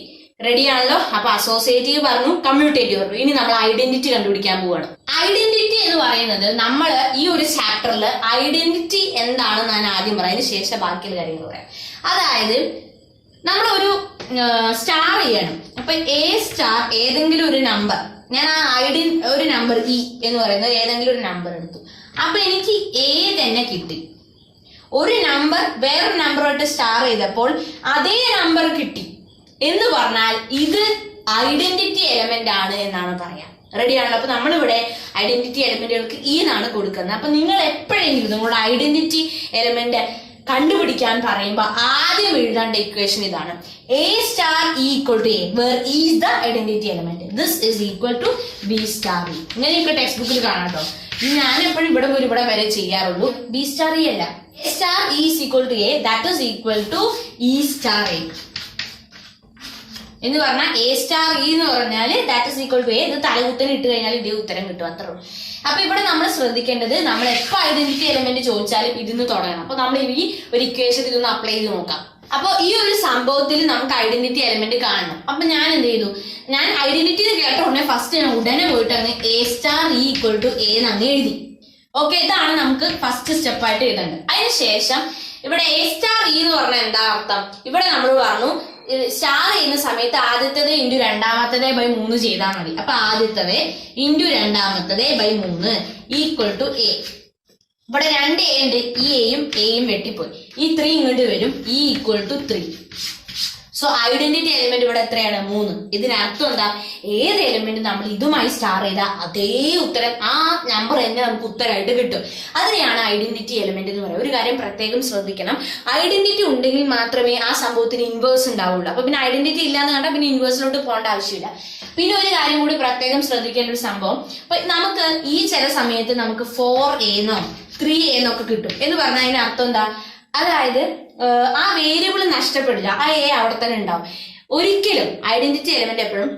Ready ആണല്ലോ? അപ്പൊ അസോസിയേറ്റീവ് പറഞ്ഞു, കമ്മ്യൂട്ടേറ്റീവ് പറഞ്ഞു. ഇനി നമ്മൾ ഐഡന്റിറ്റി കണ്ടുപിടിക്കാൻ പോവാണ്. ഐഡന്റിറ്റി എന്ന് പറയുന്നത് നമ്മൾ ഈ ഒരു ചാപ്റ്ററിൽ ഐഡന്റിറ്റി എന്താണെന്ന് ഞാൻ ആദ്യം പറയാം, അതിന് ശേഷം ബാക്കിയുള്ള കാര്യങ്ങൾ പറയാം. അതായത് നമ്മളൊരു സ്റ്റാർ ചെയ്യണം. അപ്പൊ A സ്റ്റാർ ഏതെങ്കിലും ഒരു നമ്പർ, ഞാൻ ആ ഒരു നമ്പർ E എന്ന് പറയുന്നത് ഏതെങ്കിലും ഒരു നമ്പർ എടുത്തു. അപ്പൊ എനിക്ക് A തന്നെ കിട്ടി. ഒരു നമ്പർ വേറൊരു നമ്പറുമായിട്ട് സ്റ്റാർ ചെയ്തപ്പോൾ അതേ നമ്പർ കിട്ടി എന്ന് പറഞ്ഞാൽ ഇത് ഐഡന്റിറ്റി എലമെന്റ് ആണ് എന്നാണ് പറയാം. റെഡി ആണല്ലോ? അപ്പൊ നമ്മളിവിടെ ഐഡന്റിറ്റി എലമെന്റുകൾക്ക് E എന്നാണ് കൊടുക്കുന്നത്. അപ്പൊ നിങ്ങൾ എപ്പോഴെങ്കിലും നിങ്ങളുടെ ഐഡന്റിറ്റി എലമെന്റ് കണ്ടുപിടിക്കാൻ പറയുമ്പോൾ ആദ്യം എഴുതേണ്ട ഇക്വേഷൻ ഇതാണ്. A star equal to A, where E is the identity element. This is equal to B star E. ഇങ്ങനെയൊക്കെ ടെക്സ്റ്റ് ബുക്കിൽ കാണാം കേട്ടോ. ഞാൻ എപ്പോഴും ഇവിടെ വരെ ചെയ്യാറുള്ളൂ. B സ്റ്റാർ E അല്ല. A star E is equal to A, that is equal to E star A എന്ന് പറഞ്ഞാൽ A സ്റ്റാർ E എന്ന് പറഞ്ഞാൽ that is equal to A. ഇത് തലകുത്തനെ ഇട്ട് കഴിഞ്ഞാൽ ഇതേ ഉത്തരം കിട്ടും, അത്രേ ഉള്ളൂ. അപ്പൊ ഇവിടെ നമ്മൾ ശ്രദ്ധിക്കേണ്ടത്, നമ്മൾ എപ്പോ ഐഡന്റിറ്റി എലമെന്റ് ചോദിച്ചാലും ഇതിന്ന് തുടങ്ങണം. അപ്പൊ നമ്മൾ ഈ ഒരു ഇക്വേഷൻ ഇതൊന്ന് അപ്ലൈ ചെയ്ത് നോക്കാം. അപ്പൊ ഈ ഒരു സംഭവത്തിൽ നമുക്ക് ഐഡന്റിറ്റി എലമെന്റ് കാണണം. അപ്പൊ ഞാൻ എന്ത് ചെയ്തു, ഞാൻ ഐഡന്റിറ്റി കേട്ട ഉടനെ ഫസ്റ്റ് ഞാൻ ഉടനെ പോയിട്ട് അങ്ങ് A star E equal to A എന്ന് എഴുതി. ഓക്കെ, ഇതാണ് നമുക്ക് ഫസ്റ്റ് സ്റ്റെപ്പായിട്ട് എഴുതേണ്ടത്. അതിനുശേഷം ഇവിടെ A സ്റ്റാർ E എന്ന് പറഞ്ഞാൽ എന്താ അർത്ഥം? ഇവിടെ നമ്മൾ പറഞ്ഞു സ്റ്റാർ ചെയ്യുന്ന സമയത്ത് ആദ്യത്തേത് ഇൻറ്റു രണ്ടാമത്തേത് ബൈ 3 ചെയ്താൽ മതി. അപ്പൊ ആദ്യത്തേത് ഇൻറ്റു രണ്ടാമത്തേത് ബൈ 3 ഈക്വൽ ടു A. ഇവിടെ 2 A ഉണ്ട്, ഈ എയും വെട്ടിപ്പോയി, ഈ 3 ഇങ്ങോട്ട് വരും, E equal to 3. So identity element ഇവിടെ എത്രയാണ്? 3. ഇതിനർത്ഥം എന്താ? ഏത് എലിമെന്റ് നമ്മൾ ഇതുമായി സ്റ്റാർ ചെയ്താൽ അതേ ഉത്തരം, ആ നമ്പർ തന്നെ നമുക്ക് ഉത്തരമായിട്ട് കിട്ടും. അതിനെയാണ് ഐഡന്റിറ്റി എലിമെന്റ് എന്ന് പറയുന്നത്. ഒരു കാര്യം പ്രത്യേകം ശ്രദ്ധിക്കണം, ഐഡന്റിറ്റി ഉണ്ടെങ്കിൽ മാത്രമേ ആ സംഭവത്തിന് ഇൻവേഴ്സ് ഉണ്ടാവുള്ളൂ. അപ്പൊ പിന്നെ ഐഡന്റിറ്റി ഇല്ലാന്ന് കണ്ടാൽ പിന്നെ ഇൻവേഴ്സിലോട്ട് പോകേണ്ട ആവശ്യമില്ല. പിന്നെ ഒരു കാര്യം കൂടി പ്രത്യേകം ശ്രദ്ധിക്കേണ്ട ഒരു സംഭവം, ഇപ്പൊ നമുക്ക് ഈ ചില സമയത്ത് നമുക്ക് 4A എന്നോ 3A എന്നൊക്കെ കിട്ടും എന്ന് പറഞ്ഞാൽ അതിന് അർത്ഥം എന്താ? അതായത് ആ വേരിയബിൾ നഷ്ടപ്പെടില്ല, ആ A അവിടെ തന്നെ ഉണ്ടാവും. ഒരിക്കലും ഐഡന്റിറ്റി എലിമെന്റ് എപ്പോഴും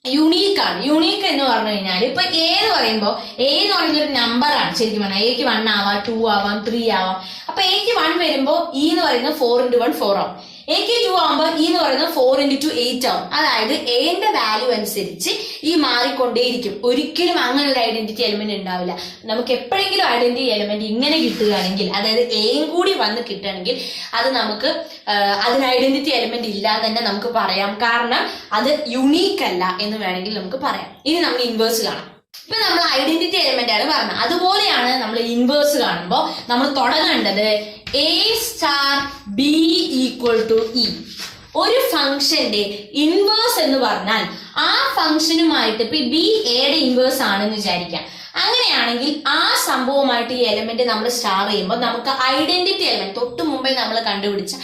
യുണീക്ക് ആണ്. യുണീക്ക് എന്ന് പറഞ്ഞു കഴിഞ്ഞാൽ ഇപ്പൊ A എന്ന് പറയുമ്പോൾ A എന്ന് പറയുന്ന ഒരു നമ്പർ ആണ്. ശരിക്കും പറഞ്ഞാൽ Aക്ക് 1 ആവാം, 2 ആവാം, 3 ആവാം. അപ്പൊ Aക്ക് 1 വരുമ്പോൾ E എന്ന് പറയുന്നത് 4 × 1 4 ആവും. AK2 ആകുമ്പോൾ ഈ എന്ന് പറയുന്നത് 4 × 2 8 ആവും. അതായത് എന്റെ വാല്യൂ അനുസരിച്ച് ഈ മാറിക്കൊണ്ടേയിരിക്കും. ഒരിക്കലും അങ്ങനെ ഒരു ഐഡന്റിറ്റി എലിമെന്റ് ഉണ്ടാവില്ല. നമുക്ക് എപ്പോഴെങ്കിലും ഐഡന്റിറ്റി എലിമെന്റ് ഇങ്ങനെ കിട്ടുകയാണെങ്കിൽ, അതായത് എയും കൂടി വന്ന് കിട്ടുകയാണെങ്കിൽ അത് നമുക്ക് അതിന് ഐഡന്റിറ്റി എലിമെന്റ് ഇല്ലാതെ തന്നെ നമുക്ക് പറയാം. കാരണം അത് യുണീക്ക് അല്ല എന്ന് വേണമെങ്കിൽ നമുക്ക് പറയാം. ഇനി നമ്മൾ ഇൻവേഴ്സ് കാണാം. ഇപ്പൊ നമ്മൾ ഐഡന്റിറ്റി എലിമെന്റ് ആണ് പറഞ്ഞത്. അതുപോലെയാണ് നമ്മൾ ഇൻവേഴ്സ് കാണുമ്പോൾ നമ്മൾ തുടങ്ങേണ്ടത് A*B = E. ഒരു ഫംഗ്ഷന്റെ ഇൻവേഴ്സ് എന്ന് പറഞ്ഞാൽ ആ ഫംഗ്ഷനുമായിട്ട് ഇപ്പൊ ബി എയുടെ ഇൻവേഴ്സ് ആണെന്ന് വിചാരിക്കാം. അങ്ങനെയാണെങ്കിൽ ആ സംഭവമായിട്ട് ഈ എലിമെന്റ് നമ്മൾ സ്റ്റാർ ചെയ്യുമ്പോൾ നമുക്ക് ഐഡന്റിറ്റി എലിമെന്റ് തൊട്ട് മുമ്പേ നമ്മൾ കണ്ടുപിടിച്ച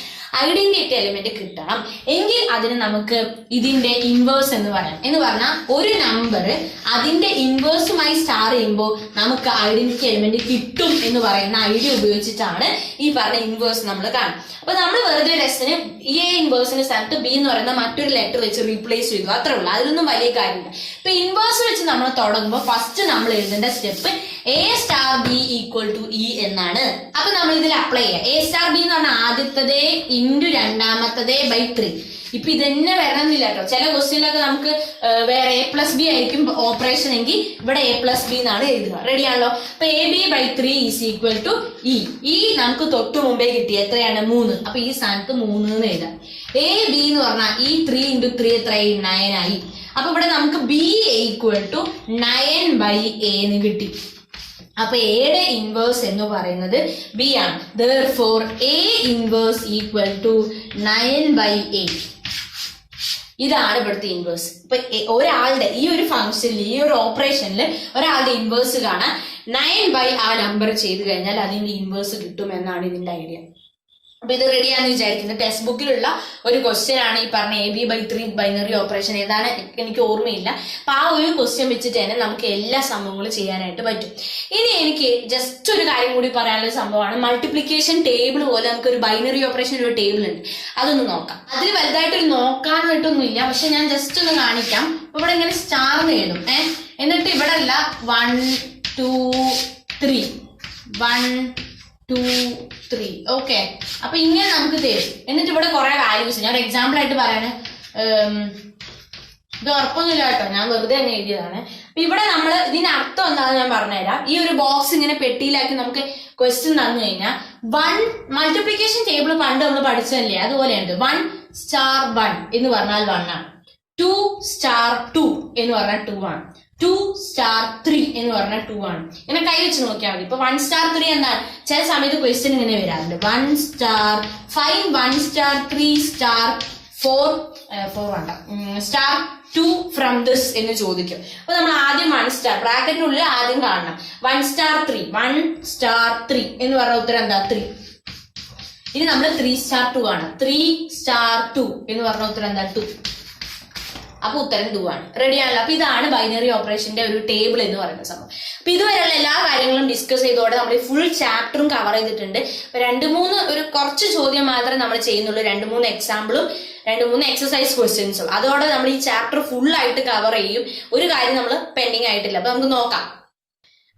ഐഡന്റിറ്റി എലിമെന്റ് കിട്ടണം. എങ്കിൽ അതിന് നമുക്ക് ഇതിന്റെ ഇൻവേഴ്സ് എന്ന് പറയാം. എന്ന് പറഞ്ഞാൽ ഒരു നമ്പർ അതിന്റെ ഇൻവേഴ്സുമായി സ്റ്റാർ ചെയ്യുമ്പോൾ നമുക്ക് ഐഡന്റിറ്റി എലിമെന്റ് കിട്ടും എന്ന് പറയുന്ന ഐഡിയ ഉപയോഗിച്ചിട്ടാണ് ഈ പറഞ്ഞ ഇൻവേഴ്സ് നമ്മൾ കാണും. അപ്പൊ നമ്മൾ വെറുതെ ടെസ്റ്റിന് എ ഇൻവേഴ്സിന് സ്ഥലത്ത് ബി എന്ന് പറയുന്ന മറ്റൊരു ലെറ്റർ വെച്ച് റീപ്ലേസ് ചെയ്തു, അത്രേ ഉള്ളൂ. അതിലൊന്നും വലിയ കാര്യമില്ല. ഇപ്പൊ ഇൻവേഴ്സ് വെച്ച് നമ്മൾ തുടങ്ങുമ്പോൾ ഫസ്റ്റ് നമ്മൾ എഴുതേണ്ട സ്റ്റെപ്പ് A*B = E എന്നാണ്. അപ്പൊ നമ്മൾ ഇതിൽ അപ്ലൈ ചെയ്യാം. A*B എന്ന് പറഞ്ഞാൽ ആദ്യത്തതേ ഇൻറ്റു രണ്ടാമത്തതേ ബൈ 3. ഇപ്പൊ ഇതന്നെ വരണമെന്നില്ല കേട്ടോ. ചില ക്വസ്റ്റ്യനിലൊക്കെ നമുക്ക് വേറെ A+B ആയിരിക്കും ഓപ്പറേഷൻ എങ്കിൽ ഇവിടെ A+B എന്നാണ് എഴുതുക. റെഡിയാണല്ലോ. അപ്പൊ AB/3 = E. ഈ നമുക്ക് തൊട്ട് മുമ്പേ കിട്ടി എത്രയാണ്? 3. അപ്പൊ ഈ സ്ഥാനത്ത് 3 എന്ന് എഴുതാം. AB എന്ന് പറഞ്ഞാൽ ഈ 3 × 3 എത്രയായി? 9 ആയി. അപ്പൊ ഇവിടെ നമുക്ക് B = 9/A എന്ന് കിട്ടി. അപ്പൊ എയുടെ ഇൻവേഴ്സ് എന്ന് പറയുന്നത് ബി ആണ്. Therefore A inverse = 9/A. ഇതാണ് ഇവിടുത്തെ ഇൻവേഴ്സ്. ഇപ്പൊ ഒരാളുടെ ഈ ഒരു ഫംഗ്ഷനിൽ ഈ ഒരു ഓപ്പറേഷനിൽ ഒരാളുടെ ഇൻവേഴ്സ് കാണാൻ 9 ആ നമ്പർ ചെയ്ത് കഴിഞ്ഞാൽ അതിന്റെ ഇൻവേഴ്സ് കിട്ടും എന്നാണ് ഇതിന്റെ ഐഡിയ. അപ്പൊ ഇത് റെഡിയാന്ന് വിചാരിക്കുന്നത്. ടെക്സ്റ്റ് ബുക്കിലുള്ള ഒരു ക്വസ്റ്റ്യൻ ആണ് ഈ പറഞ്ഞ AB/3 ബൈനറി ഓപ്പറേഷൻ. ഏതാണ് എനിക്ക് ഓർമ്മയില്ല. അപ്പൊ ആ ഒരു ക്വസ്റ്റ്യൻ വെച്ചിട്ട് തന്നെ നമുക്ക് എല്ലാ സംഭവങ്ങളും ചെയ്യാനായിട്ട് പറ്റും. ഇനി എനിക്ക് ജസ്റ്റ് ഒരു കാര്യം കൂടി പറയാനുള്ള സംഭവമാണ് മൾട്ടിപ്ലിക്കേഷൻ ടേബിൾ പോലെ നമുക്ക് ഒരു ബൈനറി ഓപ്പറേഷൻ ഒരു ടേബിൾ ഉണ്ട്. അതൊന്ന് നോക്കാം. അതിൽ വലുതായിട്ടൊരു നോക്കാനായിട്ടൊന്നും ഇല്ല, പക്ഷെ ഞാൻ ജസ്റ്റ് ഒന്ന് കാണിക്കാം. അപ്പൊ ഇവിടെ ഇങ്ങനെ സ്റ്റാർന്ന് എഴുതും. എന്നിട്ട് ഇവിടെ അല്ല 1 2 3 1 2 3. ഓക്കെ. അപ്പൊ ഇങ്ങനെ നമുക്ക് തരും. എന്നിട്ട് ഇവിടെ കുറെ വാല്യൂസ്, ഞാൻ എക്സാമ്പിൾ ആയിട്ട് പറയാണ്. ഇത് ഉറപ്പൊന്നുമില്ല കേട്ടോ, ഞാൻ വെറുതെ തന്നെ എഴുതിയതാണ്. അപ്പൊ ഇവിടെ നമ്മൾ ഇതിന്റെ അർത്ഥം എന്താണെന്ന് ഞാൻ പറഞ്ഞുതരാം. ഈ ഒരു ബോക്സ് ഇങ്ങനെ പെട്ടിയിലാക്കി നമുക്ക് ക്വസ്റ്റ്യൻ തന്നു കഴിഞ്ഞാൽ 1 മൾട്ടിപ്ലിക്കേഷൻ ടേബിൾ പണ്ട് നമ്മൾ പഠിച്ചതല്ലേ, അതുപോലെയുണ്ട്. 1*1 എന്ന് പറഞ്ഞാൽ 1 ആണ്. 2*2 എന്ന് പറഞ്ഞാൽ 2 ആണ്. 2*3 എന്ന് പറഞ്ഞാൽ 2 ആണ്. ഇങ്ങനെ കൈ വെച്ച് നോക്കിയാൽ മതി. ഇപ്പൊ 1*3 എന്നാൽ ചില സമയത്ത് ക്വസ്റ്റ്യൻ ഇങ്ങനെ വരാറുണ്ട്. 1*5 1*3*4 *2 ഫ്രം ദിസ് എന്ന് ചോദിക്കും. അപ്പൊ നമ്മൾ ആദ്യം 1* ബ്രാക്കറ്റിനുള്ളിൽ ആദ്യം കാണണം. 1*3 എന്ന് പറഞ്ഞ ഉത്തരം എന്താ? 3. ഇനി നമ്മൾ 3*2 ആണ്. 3*2 എന്ന് പറഞ്ഞ ഉത്തരം എന്താ? 2. അപ്പൊ ഉത്തരം 2 ആണ്. റെഡി ആണല്ലോ. അപ്പൊ ഇതാണ് ബൈനറി ഓപ്പറേഷന്റെ ഒരു ടേബിൾ എന്ന് പറയുന്ന സംഭവം. അപ്പൊ ഇതുവരെയുള്ള എല്ലാ കാര്യങ്ങളും ഡിസ്കസ് ചെയ്തോടെ നമ്മൾ ഫുൾ ചാപ്റ്ററും കവർ ചെയ്തിട്ടുണ്ട്. അപ്പൊ 2-3 ഒരു കുറച്ച് ചോദ്യം മാത്രമേ നമ്മൾ ചെയ്യുന്നുള്ളൂ. 2-3 എക്സാമ്പിളും 2-3 എക്സസൈസ് ക്വസ്റ്റ്യൻസും. അതോടെ നമ്മൾ ഈ ചാപ്റ്റർ ഫുൾ ആയിട്ട് കവർ ചെയ്യും. ഒരു കാര്യം നമ്മൾ പെൻഡിങ് ആയിട്ടില്ല. അപ്പൊ നമുക്ക് നോക്കാം.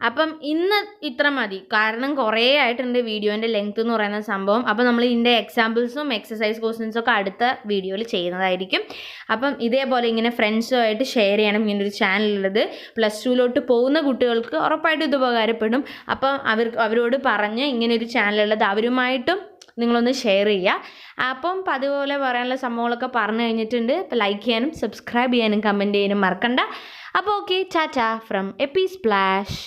അപ്പം ഇന്ന് ഇത്ര മതി. കാരണം കുറേ ആയിട്ടുണ്ട് വീഡിയോൻ്റെ ലെങ്ത് എന്ന് പറയുന്ന സംഭവം. അപ്പം നമ്മൾ ഇതിൻ്റെ എക്സാമ്പിൾസും എക്സസൈസ് ക്വസ്റ്റ്യൻസും ഒക്കെ അടുത്ത വീഡിയോയിൽ ചെയ്യുന്നതായിരിക്കും. അപ്പം ഇതേപോലെ ഇങ്ങനെ ഫ്രണ്ട്സുമായിട്ട് ഷെയർ ചെയ്യണം. ഇങ്ങനൊരു ചാനലുള്ളത് +2 പോകുന്ന കുട്ടികൾക്ക് ഉറപ്പായിട്ടും ഇത് ഉപകാരപ്പെടും. അപ്പം അവരോട് പറഞ്ഞ് ഇങ്ങനൊരു ചാനലുള്ളത് അവരുമായിട്ടും നിങ്ങളൊന്ന് ഷെയർ ചെയ്യുക. അപ്പം അതുപോലെ പറയാനുള്ള സംഭവങ്ങളൊക്കെ പറഞ്ഞു കഴിഞ്ഞിട്ടുണ്ട്. അപ്പോൾ ലൈക്ക് ചെയ്യാനും സബ്സ്ക്രൈബ് ചെയ്യാനും കമൻറ്റ് ചെയ്യാനും മറക്കണ്ട. അപ്പോൾ ഓക്കെ, ടാറ്റ ഫ്രം എപ്പി സ്പ്ലാഷ്.